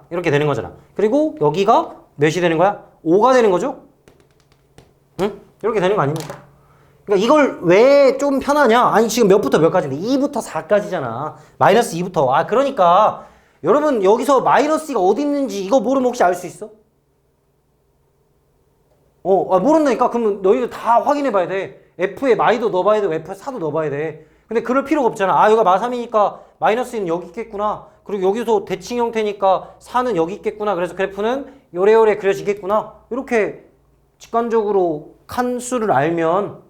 이렇게 되는 거잖아. 그리고 여기가 몇이 되는 거야? 5가 되는 거죠? 응? 이렇게 되는 거 아닙니까? 그러니까 이걸 왜 좀 편하냐? 아니 지금 몇부터 몇까지인데 2부터 4까지잖아. 마이너스 2부터. 아 그러니까 여러분 여기서 마이너스 2가 어디 있는지 이거 모르면 혹시 알 수 있어? 모른다니까? 그러면 너희들 다 확인해 봐야 돼. F에 마이도 넣어봐야 되고 F에 4도 넣어봐야 돼. 근데 그럴 필요가 없잖아. 아 여기가 마3이니까 마이너스 2는 여기 있겠구나. 그리고 여기서 대칭 형태니까 4는 여기 있겠구나. 그래서 그래프는 요래요래 그려지겠구나. 이렇게 직관적으로 칸수를 알면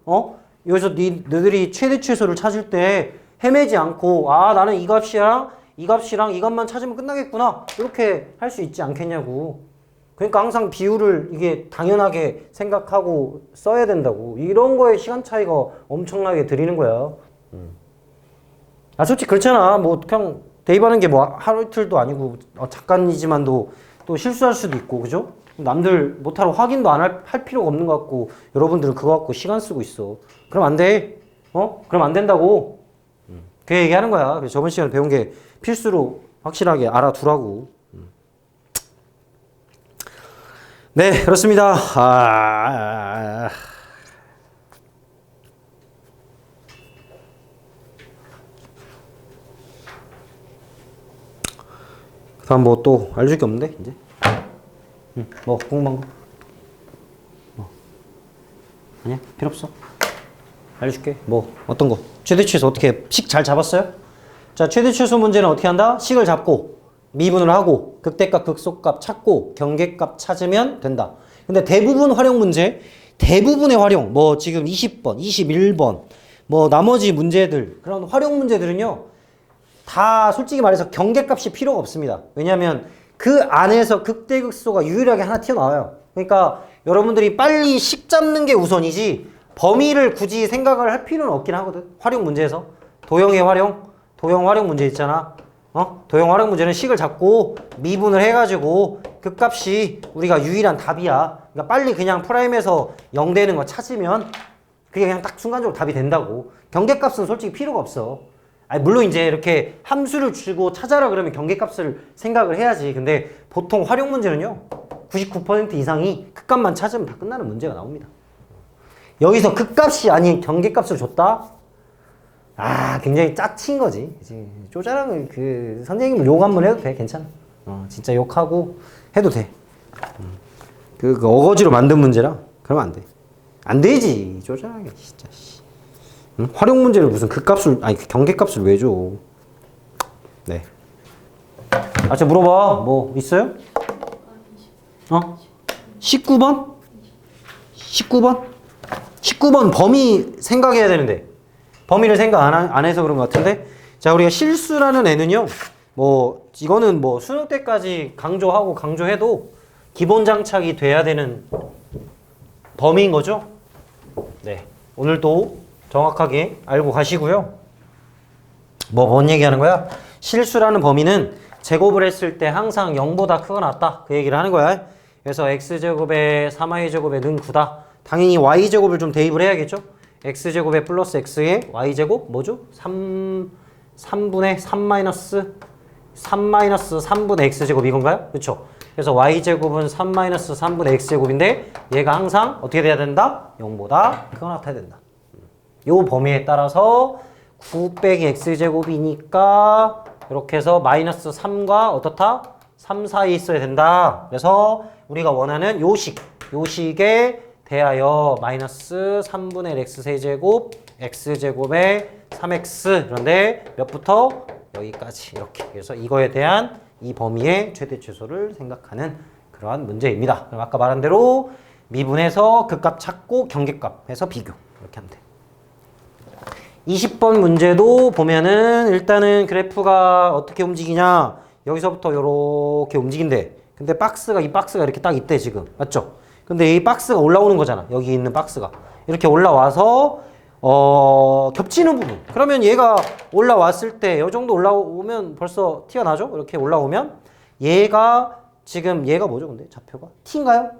여기서 너희들이 최대 최소를 찾을 때 헤매지 않고 아 나는 이 값이랑 이 값이랑 이 값만 찾으면 끝나겠구나. 이렇게 할 수 있지 않겠냐고. 그러니까 항상 비율을 이게 당연하게 생각하고 써야 된다고. 이런 거에 시간 차이가 엄청나게 들이는 거야. 아 솔직히 그렇잖아. 뭐 그냥 대입하는 게 뭐 하루 이틀도 아니고 잠깐이지만도 또 실수할 수도 있고 그죠? 남들 못하러 확인도 안 할 필요가 없는 것 같고 여러분들은 그거 갖고 시간 쓰고 있어. 그럼 안 돼. 그럼 안 된다고. 그 얘기하는 거야. 그래서 저번 시간에 배운 게 필수로 확실하게 알아두라고. 네, 그렇습니다. 그다음 뭐 또 알려줄 게 없는데 이제. 뭐 궁금한 거? 아니야? 필요 없어. 알려줄게. 뭐 어떤 거? 최대 최소 어떻게 식 잘 잡았어요? 자, 최대 최소 문제는 어떻게 한다? 식을 잡고 미분을 하고 극대값 극소값 찾고 경계값 찾으면 된다. 근데 대부분 활용 문제, 대부분의 활용 뭐 지금 20번, 21번 뭐 나머지 문제들 그런 활용 문제들은요. 다 솔직히 말해서 경계값이 필요가 없습니다. 왜냐하면 그 안에서 극대극소가 유일하게 하나 튀어나와요. 그러니까 여러분들이 빨리 식 잡는 게 우선이지 범위를 굳이 생각을 할 필요는 없긴 하거든. 활용 문제에서. 도형 활용 문제 있잖아. 도형 활용 문제는 식을 잡고 미분을 해가지고 그 값이 우리가 유일한 답이야. 그러니까 빨리 그냥 프라임에서 0 되는 거 찾으면 그게 그냥 딱 순간적으로 답이 된다고. 경계값은 솔직히 필요가 없어. 아니 물론 이제 이렇게 함수를 주고 찾아라 그러면 경계값을 생각을 해야지. 근데 보통 활용 문제는요 99% 이상이 극값만 찾으면 다 끝나는 문제가 나옵니다. 여기서 극값이 아닌 경계값을 줬다? 아 굉장히 짜친 거지. 쪼잔한 그 선생님을 욕 한번 해도 돼. 괜찮아. 진짜 욕하고 해도 돼. 그 어거지로 만든 문제라 그러면 안 돼. 안 되지. 쪼잔하게 진짜. 응? 활용 문제를 무슨 극값을 아니 경계값을 왜 줘? 네. 아, 저 물어봐. 뭐 있어요? 19번? 19번? 19번 범위 생각해야 되는데 범위를 생각 안 해서 그런 것 같은데 자 우리가 실수라는 애는요 뭐 이거는 뭐 수능 때까지 강조하고 강조해도 기본 장착이 돼야 되는 범위인 거죠. 네. 오늘도 정확하게 알고 가시고요. 뭔 얘기하는 거야? 실수라는 범위는 제곱을 했을 때 항상 0보다 크거나 같다. 그 얘기를 하는 거야. 그래서 x제곱에 3y제곱에 는 9다. 당연히 y제곱을 좀 대입을 해야겠죠? x제곱에 플러스 x에 y제곱 뭐죠? 3분의 3 마이너스 3분의 x제곱 이건가요? 그렇죠? 그래서 y제곱은 3 마이너스 3분의 x제곱인데 얘가 항상 어떻게 돼야 된다? 0보다 크거나 같아야 된다. 요 범위에 따라서 9 빼기 x제곱이니까 이렇게 해서 마이너스 3과 어떻다? 3 사이에 있어야 된다. 그래서 우리가 원하는 요식에 대하여 마이너스 3분의 x 세제곱 x제곱에 3x 그런데 몇부터? 여기까지 이렇게. 그래서 이거에 대한 이 범위의 최대 최소를 생각하는 그러한 문제입니다. 그럼 아까 말한 대로 미분해서 극값 찾고 경계값 해서 비교 이렇게 하면 돼. 20번 문제도 보면은 일단은 그래프가 어떻게 움직이냐 여기서부터 이렇게 움직인대. 근데 이 박스가 이렇게 딱 있대 지금. 맞죠? 근데 이 박스가 올라오는 거잖아. 여기 있는 박스가 이렇게 올라와서 겹치는 부분. 그러면 얘가 올라왔을 때 이 정도 올라오면 벌써 티가 나죠? 이렇게 올라오면 얘가 뭐죠? 근데 좌표가 t인가요?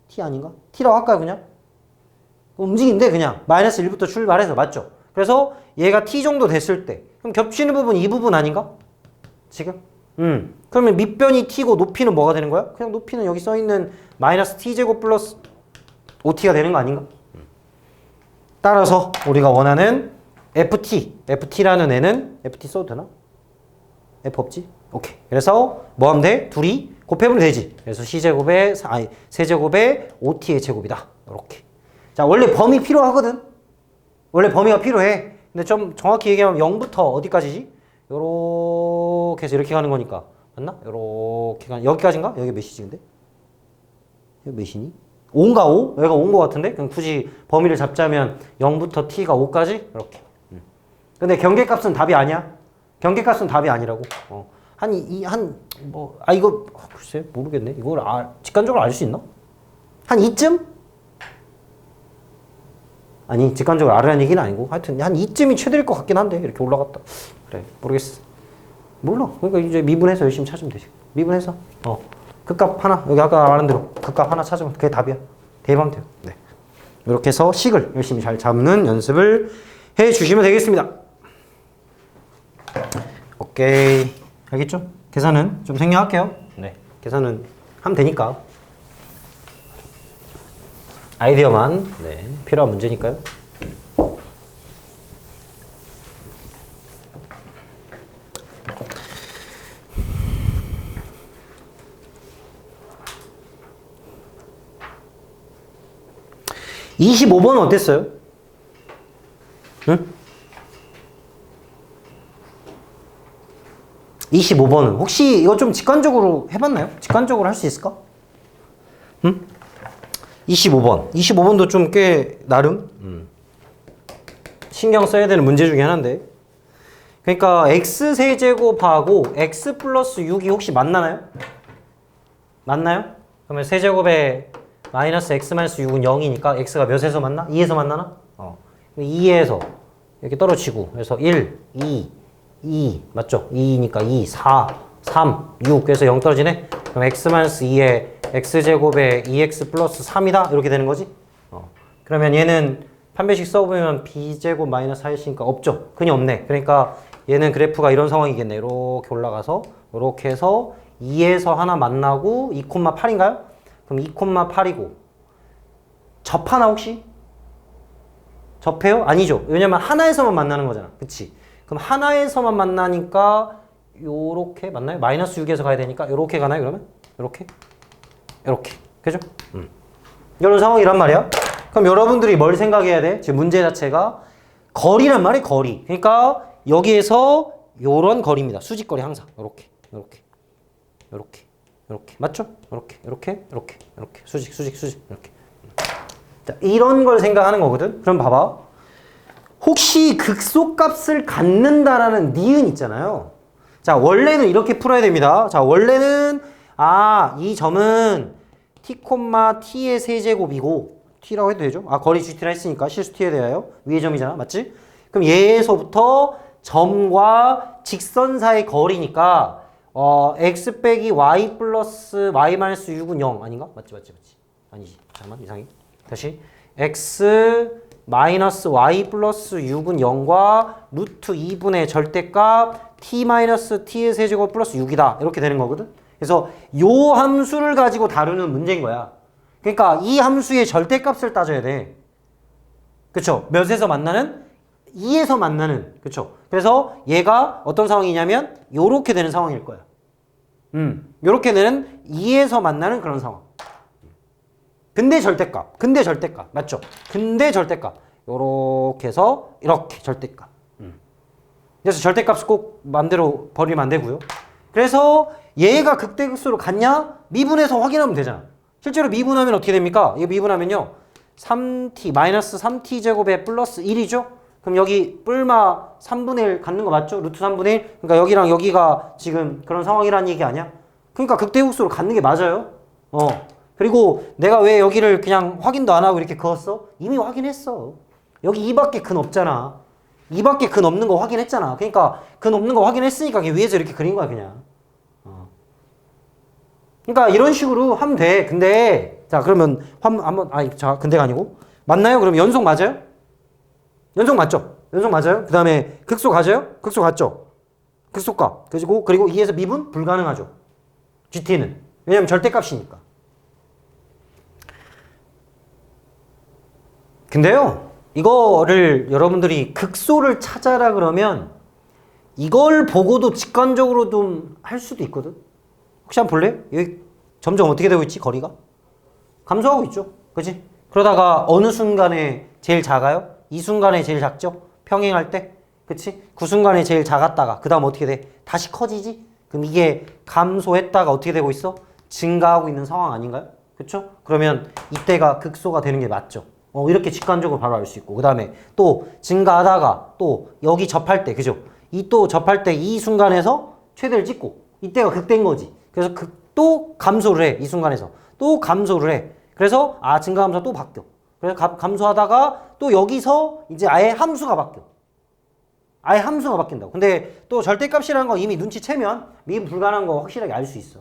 t 아닌가? t라고 할까요 그냥? 움직인대 그냥 마이너스 1부터 출발해서. 맞죠? 그래서 얘가 t 정도 됐을 때 그럼 겹치는 부분 이 부분 아닌가? 지금? 그러면 밑변이 t고 높이는 뭐가 되는 거야? 그냥 높이는 여기 써있는 마이너스 t제곱 플러스 5t가 되는 거 아닌가? 따라서 우리가 원하는 ft라는 애는 ft 써도 되나? f 없지? 오케이. 그래서 뭐 하면 돼? 둘이 곱해보면 되지. 그래서 세제곱에 5t의 제곱이다. 이렇게. 자, 원래 범위 필요하거든. 원래 범위가 필요해. 근데 좀 정확히 얘기하면 0부터 어디까지지? 요렇게 해서 이렇게 가는 거니까. 맞나? 요렇게 가는, 여기까지인가? 여기 몇이지 근데? 여기 몇이니? 5인가 5? 여기가 5인 것 같은데? 그럼 굳이 범위를 잡자면 0부터 t가 5까지? 이렇게. 근데 경계값은 답이 아니야. 경계값은 답이 아니라고. 이거, 글쎄, 모르겠네. 이걸 직관적으로 알 수 있나? 한 2쯤? 아니, 직관적으로 알으라는 얘기는 아니고. 하여튼, 한 2쯤이 최대일 것 같긴 한데. 이렇게 올라갔다. 그래, 모르겠어. 몰라. 그러니까 이제 미분해서 열심히 찾으면 되지. 미분해서. 극값 하나. 여기 아까 말한 대로 극값 하나 찾으면 그게 답이야. 대입하면 돼요. 네. 이렇게 해서 식을 열심히 잘 잡는 연습을 해 주시면 되겠습니다. 오케이. 알겠죠? 계산은 좀 생략할게요. 네. 계산은 하면 되니까. 아이디어만 필요한 문제니까요. (25번은) 어땠어요? 응? 25번은 혹시 이거 좀 직관적으로 해봤나요? 직관적으로 할 수 있을까? 응? 25번도 좀 꽤 나름 신경 써야 되는 문제 중에 하나인데, 그러니까 x세제곱하고 x 플러스 6이 혹시 만나나요? 맞나요? 그러면 세제곱에 마이너스 x 마이너스 6은 0이니까 x가 몇에서 만나? 2에서 만나나? 2에서 이렇게 떨어지고, 그래서 1, 2 맞죠? 2니까 2, 4, 3, 6 그래서 0 떨어지네? 그럼 x 마이너스 2에 x제곱에 2x 플러스 3이다? 이렇게 되는 거지? 그러면 얘는 판별식 써보면 b제곱 마이너스 4일이니까 없죠? 근이 없네. 그러니까 얘는 그래프가 이런 상황이겠네. 이렇게 올라가서 이렇게 해서 2에서 하나 만나고 2,8인가요? 그럼 2,8이고 접하나 혹시? 접해요? 아니죠. 왜냐면 하나에서만 만나는 거잖아. 그치? 그럼 하나에서만 만나니까 요렇게 맞나요? 마이너스 6에서 가야 되니까 요렇게 가나요? 그러면? 요렇게? 그죠? 이런 상황이란 말이야. 그럼 여러분들이 뭘 생각해야 돼? 지금 문제 자체가 거리란 말이에요. 거리. 그러니까 여기에서 요런 거리입니다. 수직거리 항상 요렇게 맞죠? 요렇게 수직 이렇게. 자, 이런 걸 생각하는 거거든. 그럼 봐봐. 혹시 극소값을 갖는다라는 니은 있잖아요. 자, 원래는 이렇게 풀어야 됩니다. 자, 원래는 이 점은 t, t의 세제곱이고 t라고 해도 되죠? 아, 거리 GT라 했으니까 실수 t에 대하여 위의 점이잖아. 맞지? 그럼 얘에서부터 점과 직선 사이 거리니까 x 빼기 y 플러스 y 마이너스 6은 0 아닌가? 맞지? 아니지. 잠깐만 이상해. 다시 x 마이너스 y 플러스 6은 0과 루트 2분의 절대값 t 마이너스 t의 세제곱 플러스 6이다. 이렇게 되는 거거든. 그래서 요 함수를 가지고 다루는 문제인 거야. 그러니까 이 함수의 절대값을 따져야 돼. 그쵸? 몇에서 만나는? 2에서 만나는. 그쵸? 그래서 얘가 어떤 상황이냐면 요렇게 되는 상황일 거야. 요렇게 되는 2에서 만나는 그런 상황. 근대 절대값. 맞죠? 근대 절대값. 요렇게 해서 이렇게 절대값. 그래서 절대값을 꼭 맘대로 버리면 안 되고요. 그래서 얘가 극대극소로 같냐? 미분해서 확인하면 되잖아. 실제로 미분하면 어떻게 됩니까? 이거 미분하면요. 3t, 마이너스 3t 제곱에 플러스 1이죠? 그럼 여기 뿔마 3분의 1 갖는 거 맞죠? 루트 3분의 1? 그러니까 여기랑 여기가 지금 그런 상황이라는 얘기 아니야? 그러니까 극대극소로 갖는 게 맞아요. 그리고 내가 왜 여기를 그냥 확인도 안 하고 이렇게 그었어? 이미 확인했어. 여기 2밖에 근 없잖아. 2밖에 근 없는 거 확인했잖아. 그러니까 근 없는 거 확인했으니까 위에서 이렇게 그린 거야 그냥. 그러니까 이런 식으로 하면 돼. 근데 자 그러면 근데가 아니고 맞나요? 그럼 연속 맞아요? 연속 맞죠? 연속 맞아요? 그 다음에 극소 가져요? 극소 같죠? 극소가 그리고 2에서 미분 불가능하죠. GT는 왜냐면 절대값이니까. 근데요 이거를 여러분들이 극소를 찾아라 그러면 이걸 보고도 직관적으로 좀 할 수도 있거든. 혹시 한번 볼래? 여기 점점 어떻게 되고 있지? 거리가? 감소하고 있죠. 그치? 그러다가 어느 순간에 제일 작아요? 이 순간에 제일 작죠? 평행할 때? 그치? 그 순간에 제일 작았다가 그 다음 어떻게 돼? 다시 커지지? 그럼 이게 감소했다가 어떻게 되고 있어? 증가하고 있는 상황 아닌가요? 그쵸? 그러면 이때가 극소가 되는 게 맞죠. 이렇게 직관적으로 바로 알 수 있고 그 다음에 또 증가하다가 또 여기 접할 때 그죠? 이 또 접할 때 이 순간에서 최대를 찍고 이때가 극대인 거지. 그래서 또 감소를 해. 이 순간에서 또 감소를 해. 그래서 증가하면서 또 바뀌어. 그래서 감소하다가 또 여기서 이제 아예 함수가 바뀌어. 아예 함수가 바뀐다고. 근데 또 절대값이라는 거 이미 눈치채면 미분 불가능한 거 확실하게 알 수 있어.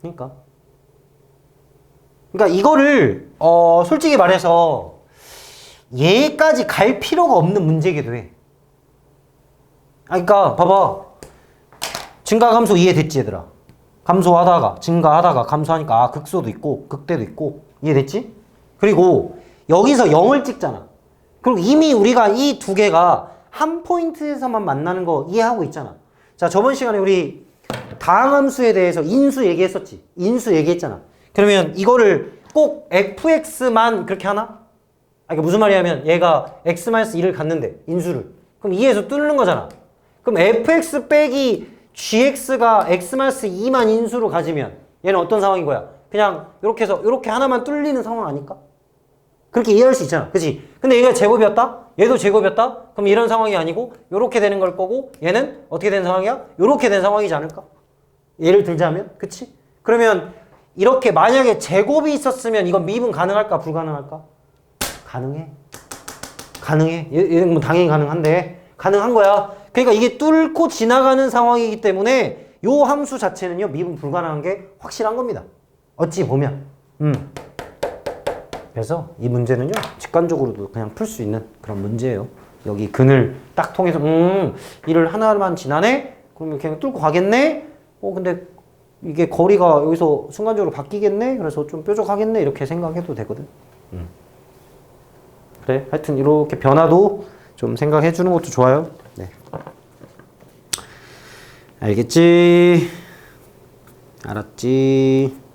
그러니까 이거를 솔직히 말해서 얘까지 갈 필요가 없는 문제이기도 해. 그러니까 봐봐. 증가 감소 이해됐지 얘들아? 감소하다가 증가하다가 감소하니까 극소도 있고 극대도 있고 이해됐지? 그리고 여기서 0을 찍잖아. 그리고 이미 우리가 이 두 개가 한 포인트에서만 만나는 거 이해하고 있잖아. 자 저번 시간에 우리 다항함수에 대해서 인수 얘기했었지. 인수 얘기했잖아. 그러면 이거를 꼭 fx만 그렇게 하나? 그러니까 무슨 말이냐면 얘가 x-1을 갖는데 인수를 그럼 2에서 뚫는 거잖아. 그럼 fx 빼기 gx가 x-2만 인수로 가지면 얘는 어떤 상황인 거야? 그냥 이렇게 해서 이렇게 하나만 뚫리는 상황 아닐까? 그렇게 이해할 수 있잖아. 그치? 근데 얘가 제곱이었다? 얘도 제곱이었다? 그럼 이런 상황이 아니고 이렇게 되는 걸 거고 얘는 어떻게 되는 상황이야? 이렇게 된 상황이지 않을까? 예를 들자면 그치? 그러면 이렇게 만약에 제곱이 있었으면 이건 미분 가능할까? 불가능할까? 가능해. 얘는 뭐 당연히 가능한데 가능한 거야. 그러니까 이게 뚫고 지나가는 상황이기 때문에 요 함수 자체는요 미분 불가능한 게 확실한 겁니다. 어찌 보면. 그래서 이 문제는요 직관적으로도 그냥 풀 수 있는 그런 문제예요. 여기 근을 딱 통해서 이를 하나만 지나네? 그러면 그냥 뚫고 가겠네? 근데 이게 거리가 여기서 순간적으로 바뀌겠네? 그래서 좀 뾰족하겠네? 이렇게 생각해도 되거든. 그래 하여튼 이렇게 변화도 좀 생각해 주는 것도 좋아요. 네. 알겠지? 알았지?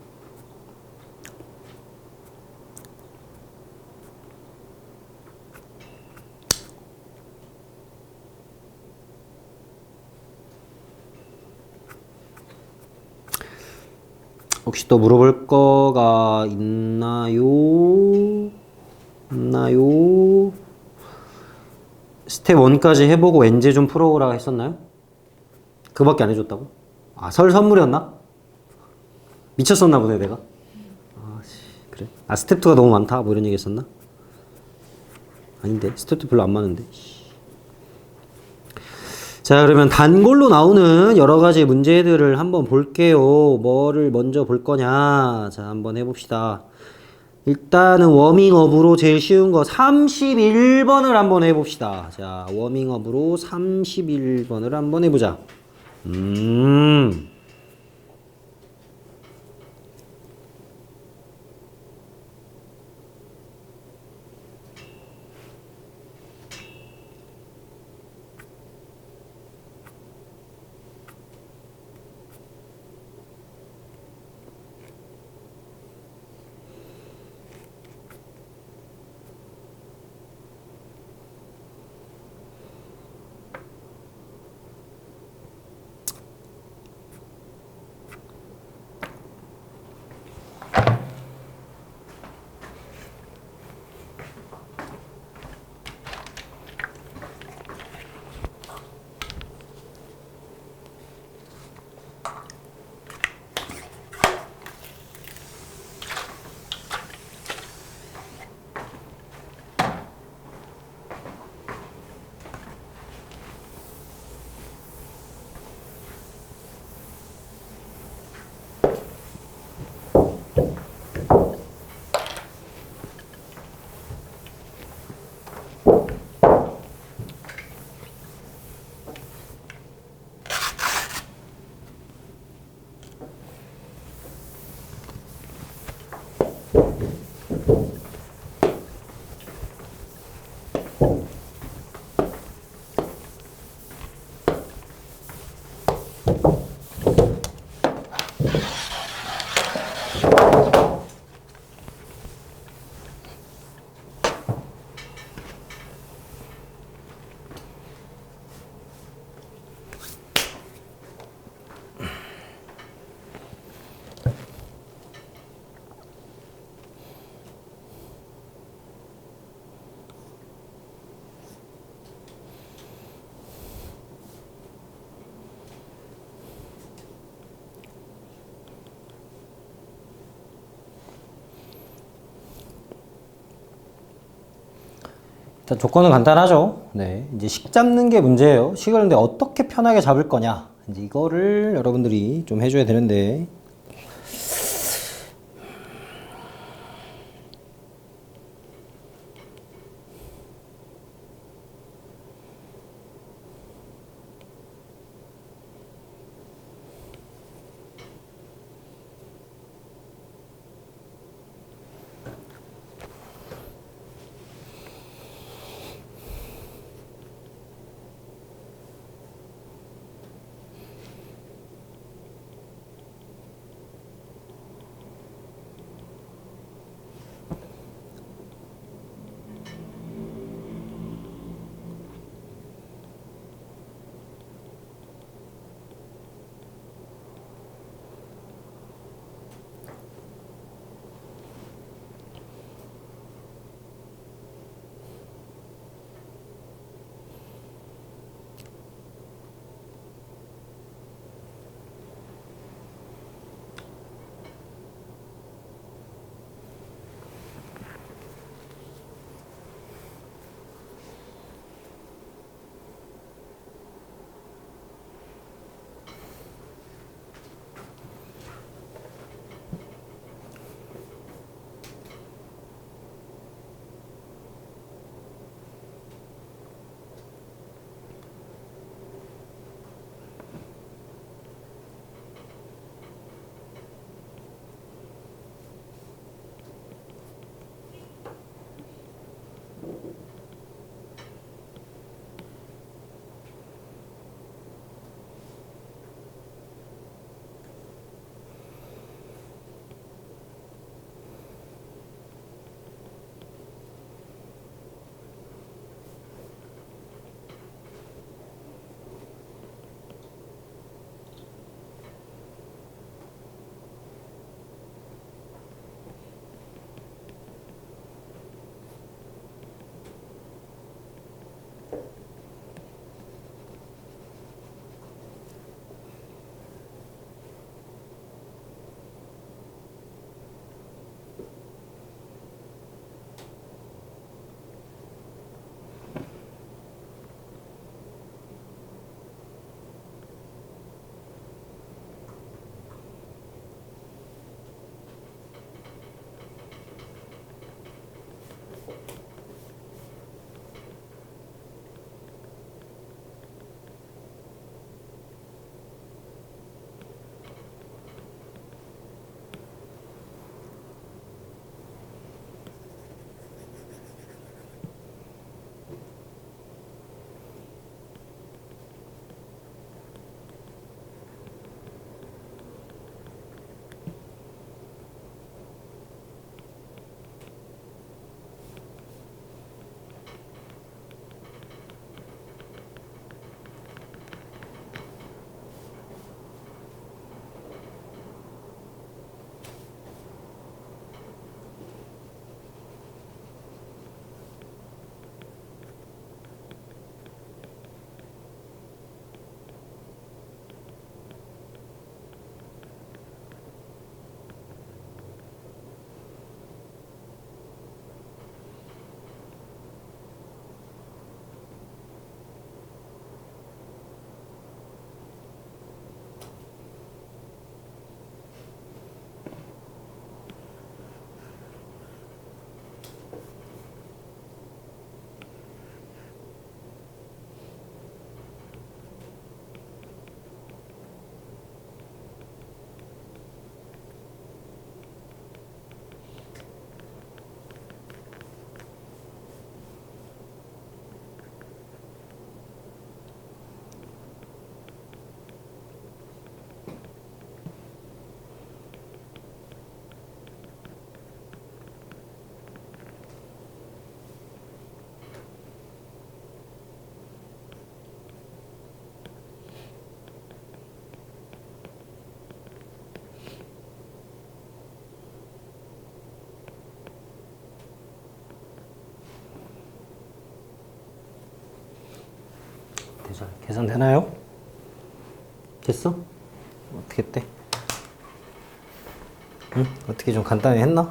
혹시 또 물어볼 거가 있나요? 스텝 1까지 해보고 엔제 좀 풀어보라 했었나요? 그거밖에 안 해줬다고? 설 선물이었나? 미쳤었나 보네 내가. 그래. 그래? 아 스텝 2가 너무 많다 뭐 이런 얘기 했었나? 아닌데 스텝 2 별로 안 많은데. 자 그러면 단골로 나오는 여러 가지 문제들을 한번 볼게요. 뭐를 먼저 볼 거냐? 자 한번 해봅시다. 일단은 워밍업으로 제일 쉬운 거 31번을 한번 해봅시다. 자 워밍업으로 31번을 한번 해보자. 음. 일단 조건은 간단하죠. 네, 이제 식 잡는 게 문제예요. 식을 근데 어떻게 편하게 잡을 거냐. 이제 이거를 여러분들이 좀 해줘야 되는데. 자, 계산되나요? 됐어? 어떻게 했대? 응? 어떻게 좀 간단히 했나?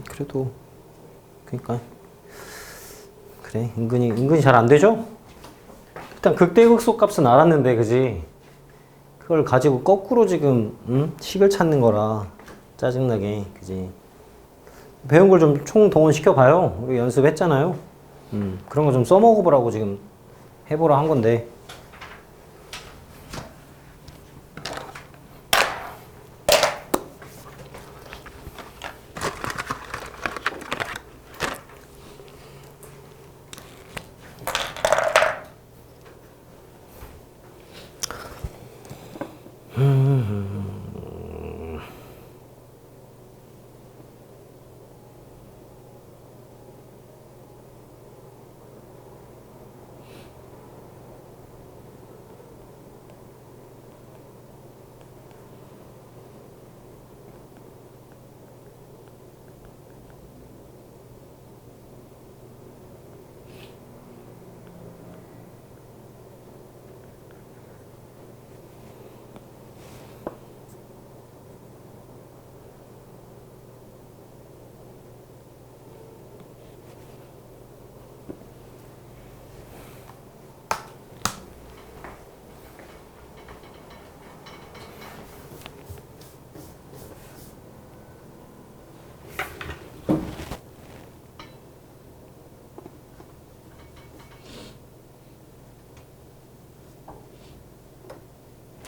그래도 그러니까 그래 은근히 잘 안 되죠? 일단 극대극소 값은 알았는데 그지? 그걸 가지고 거꾸로 지금 식을 찾는 거라 짜증나게 그지? 배운 걸 좀 총동원시켜 봐요. 우리 연습했잖아요. 그런 거 좀 써먹어 보라고 지금 해보라 한 건데.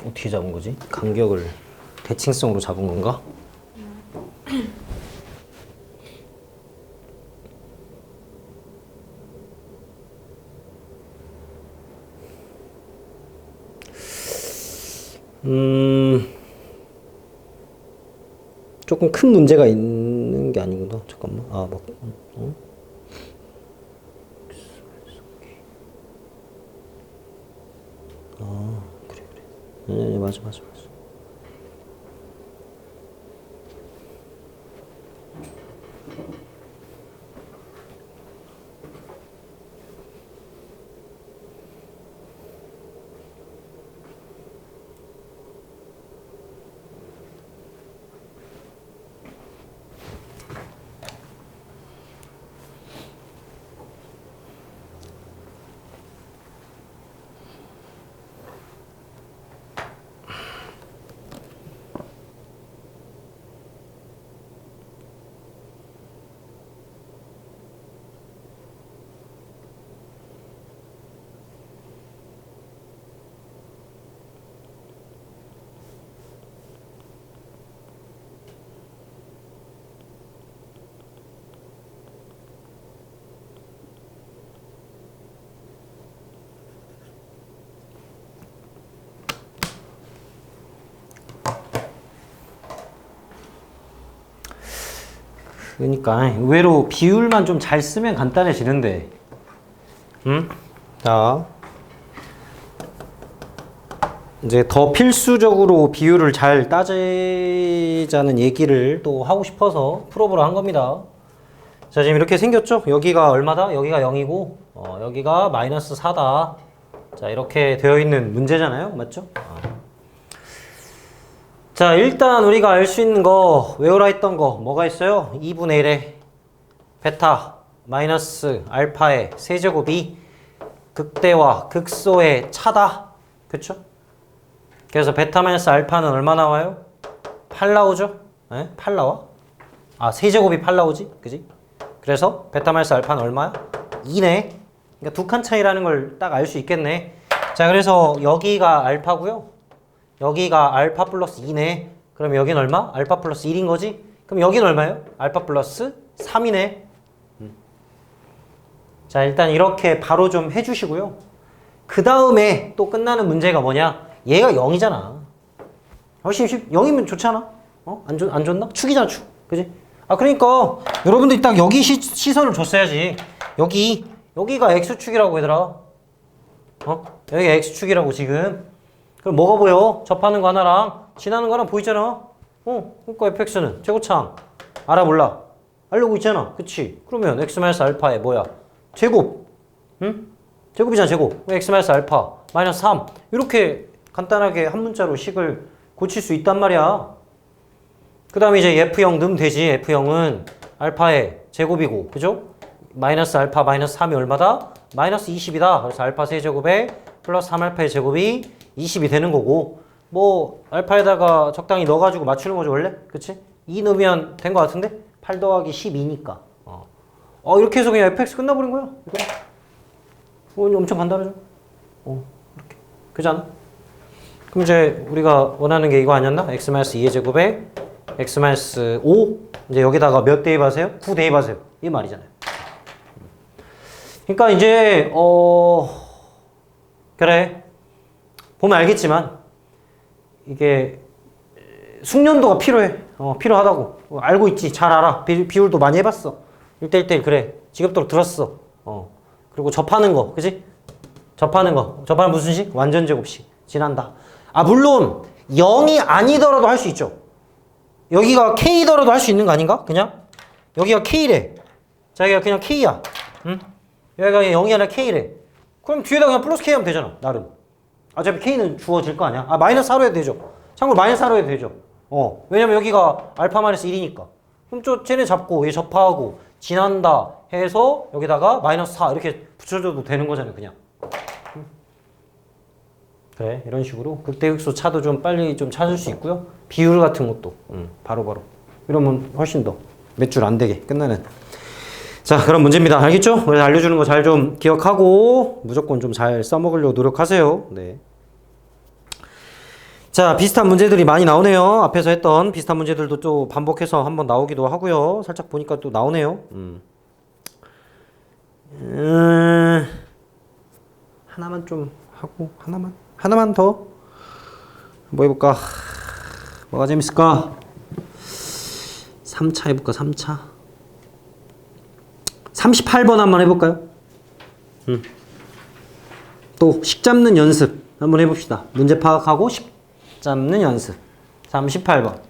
어떻게 잡은 거지? 간격을 대칭성으로 잡은 건가? 조금 큰 문제가 있는 게 아니구나. 잠깐만. 아, 막, 아, 그래. 네, 맞아. 그러니까 의외로 비율만 좀 잘 쓰면 간단해지는데. 자, 이제 더 필수적으로 비율을 잘 따지자는 얘기를 또 하고 싶어서 풀어보려 한 겁니다. 자, 지금 이렇게 생겼죠? 여기가 얼마다? 여기가 0이고 여기가 마이너스 4다. 자, 이렇게 되어 있는 문제잖아요. 맞죠? 자, 일단 우리가 알 수 있는 거, 외우라 했던 거 뭐가 있어요? 2분의 1에 베타 마이너스 알파의 세제곱이 극대와 극소의 차다. 그쵸? 그래서 베타 마이너스 알파는 얼마 나와요? 8 나오죠? 네? 8 나와? 아, 세제곱이 8 나오지? 그지? 그래서 베타 마이너스 알파는 얼마야? 2네. 그러니까 두 칸 차이라는 걸 딱 알 수 있겠네. 자, 그래서 여기가 알파고요. 여기가 알파 플러스 2네. 그럼 여긴 얼마? 알파 플러스 1인 거지? 그럼 여긴 얼마예요? 알파 플러스 3이네. 자, 일단 이렇게 바로 좀 해주시고요. 그 다음에 또 끝나는 문제가 뭐냐? 얘가 0이잖아. 훨씬 0이면 좋잖아? 안 좋나? 축이잖아, 축. 그지? 아, 그러니까 여러분들이 딱 여기 시선을 줬어야지. 여기가 X축이라고 얘들아. 여기가 X축이라고 지금. 그럼 뭐가 보여? 접하는 거 하나랑 지나는 거 하나 보이잖아. 그러니까 fx는 제곱창 알아 몰라? 알려고 있잖아. 그치? 그러면 x 마이너스 알파에 뭐야? 제곱. 응? 제곱이잖아, 제곱. x 마이너스 알파 마이너스 3. 이렇게 간단하게 한 문자로 식을 고칠 수 있단 말이야. 그 다음에 이제 f형 넣으면 되지. f형은 알파의 제곱이고, 그죠? 마이너스 알파 마이너스 3이 얼마다? 마이너스 20이다. 그래서 알파 세제곱에 플러스 3알파의 제곱이 20이 되는 거고, 뭐 알파에다가 적당히 넣어가지고 맞추는 거죠 원래? 그치? 2 넣으면 된 거 같은데? 8 더하기 12니까 이렇게 해서 그냥 fx 끝나버린 거야. 이거 엄청 간단하죠? 이렇게 그지 않아? 그럼 이제 우리가 원하는 게 이거 아니었나? x-2의 제곱에 x-5 이제 여기다가 몇 대입하세요? 9 대입하세요. 이 말이잖아요. 그러니까 이제 그래 보면 알겠지만 이게 숙련도가 필요해. 필요하다고. 알고 있지. 잘 알아. 비율도 많이 해봤어. 1대1대1 그래. 직업도로 들었어. 그리고 접하는 거. 그지? 접하는 거. 접하는 무슨 식? 완전 제곱식. 지난다. 물론 0이 아니더라도 할 수 있죠. 여기가 K더라도 할 수 있는 거 아닌가? 그냥? 여기가 K래. 자기가 그냥 K야. 응? 여기가 0이 아니라 K래. 그럼 뒤에다 그냥 플러스 K 하면 되잖아. 나름. 어차피 K는 주어질 거 아니야? 마이너스 4로 해도 되죠. 참고로 마이너스 4로 해도 되죠. 왜냐면 여기가 알파 마이너스 1이니까. 그럼 쟤네 잡고 얘 접하고 지난다 해서 여기다가 마이너스 4 이렇게 붙여줘도 되는 거잖아요. 그냥. 그래 이런 식으로 극대극소 차도 좀 빨리 좀 찾을 수 있고요. 비율 같은 것도 바로바로 이러면 훨씬 더 몇 줄 안 되게 끝나는. 자 그런 문제입니다. 알겠죠? 그래서 알려주는 거 잘 좀 기억하고 무조건 좀 잘 써먹으려고 노력하세요. 네. 자 비슷한 문제들이 많이 나오네요. 앞에서 했던 비슷한 문제들도 또 반복해서 한번 나오기도 하고요. 살짝 보니까 또 나오네요. 하나만 좀 하고 하나만 더 뭐 해볼까? 뭐가 재밌을까? 3차 해볼까? 3차 38번 한번 해볼까요? 또 식 잡는 연습 한번 해봅시다. 문제 파악하고 식 잡는 연습 38번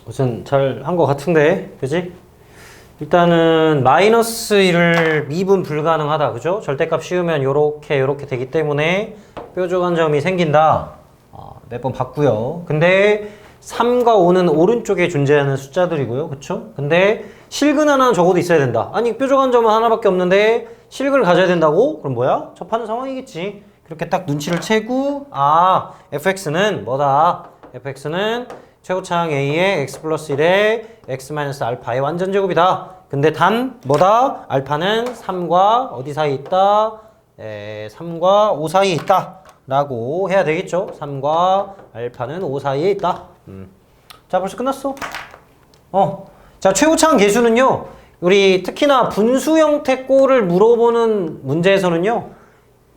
우선 잘 한 것 같은데, 그지? 일단은 마이너스 1을 미분 불가능하다, 그죠? 절대값 씌우면 요렇게 되기 때문에 뾰족한 점이 생긴다. 몇 번 봤고요. 근데 3과 5는 오른쪽에 존재하는 숫자들이고요, 그쵸? 근데 실근 하나는 적어도 있어야 된다. 아니, 뾰족한 점은 하나밖에 없는데 실근을 가져야 된다고? 그럼 뭐야? 접하는 상황이겠지. 그렇게 딱 눈치를 채고, fx는 뭐다? fx는 최고차항 a의 x 플러스 1의 x 마이너스 알파의 완전 제곱이다. 근데 단 뭐다? 알파는 3과 어디 사이에 있다? 3과 5 사이에 있다. 라고 해야 되겠죠? 3과 알파는 5 사이에 있다. 자, 벌써 끝났어. 자, 최고차항 계수는요. 우리 특히나 분수 형태 꼴을 물어보는 문제에서는요.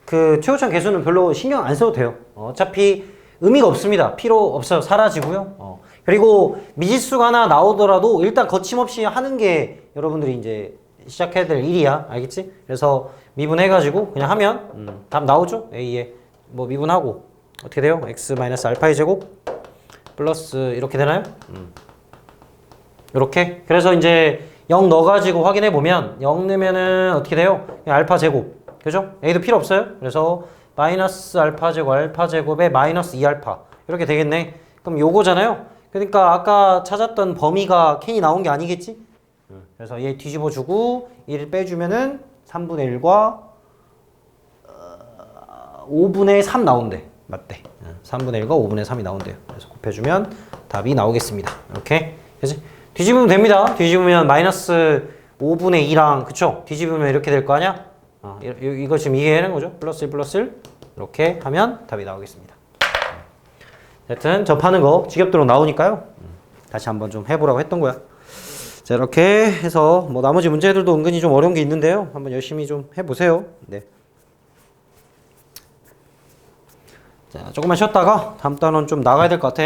그 최고차항 계수는 별로 신경 안 써도 돼요. 어차피 의미가 없습니다. 필요 없어요. 사라지고요. 그리고 미지수가 하나 나오더라도 일단 거침없이 하는 게 여러분들이 이제 시작해야 될 일이야. 알겠지? 그래서 미분해가지고 그냥 하면 답 나오죠? A에 뭐 미분하고 어떻게 돼요? x 마이너스 알파의 제곱 플러스 이렇게 되나요? 이렇게. 그래서 이제 0 넣어가지고 확인해 보면 0 넣으면은 어떻게 돼요? 그냥 알파 제곱. 그죠? A도 필요 없어요. 그래서 마이너스 알파 제곱에 마이너스 2알파 이렇게 되겠네. 그럼 요거잖아요. 그러니까 아까 찾았던 범위가 캔이 나온 게 아니겠지? 그래서 얘 뒤집어주고 1을 빼주면은 3분의 1과 5분의 3 나온대. 맞대. 3분의 1과 5분의 3이 나온대요. 그래서 곱해주면 답이 나오겠습니다. 이렇게. 그치? 뒤집으면 됩니다. 뒤집으면 마이너스 5분의 2랑, 그쵸? 뒤집으면 이렇게 될 거 아니야? 이거 지금 이해하는 거죠? 플러스 1 플러스 1. 이렇게 하면 답이 나오겠습니다. 하여튼 접하는 거 지겹도록 나오니까요. 다시 한번 좀 해보라고 했던 거야. 자, 이렇게 해서 뭐 나머지 문제들도 은근히 좀 어려운 게 있는데요. 한번 열심히 좀 해보세요. 네. 자, 조금만 쉬었다가 다음 단원 좀 나가야 될 것 같아.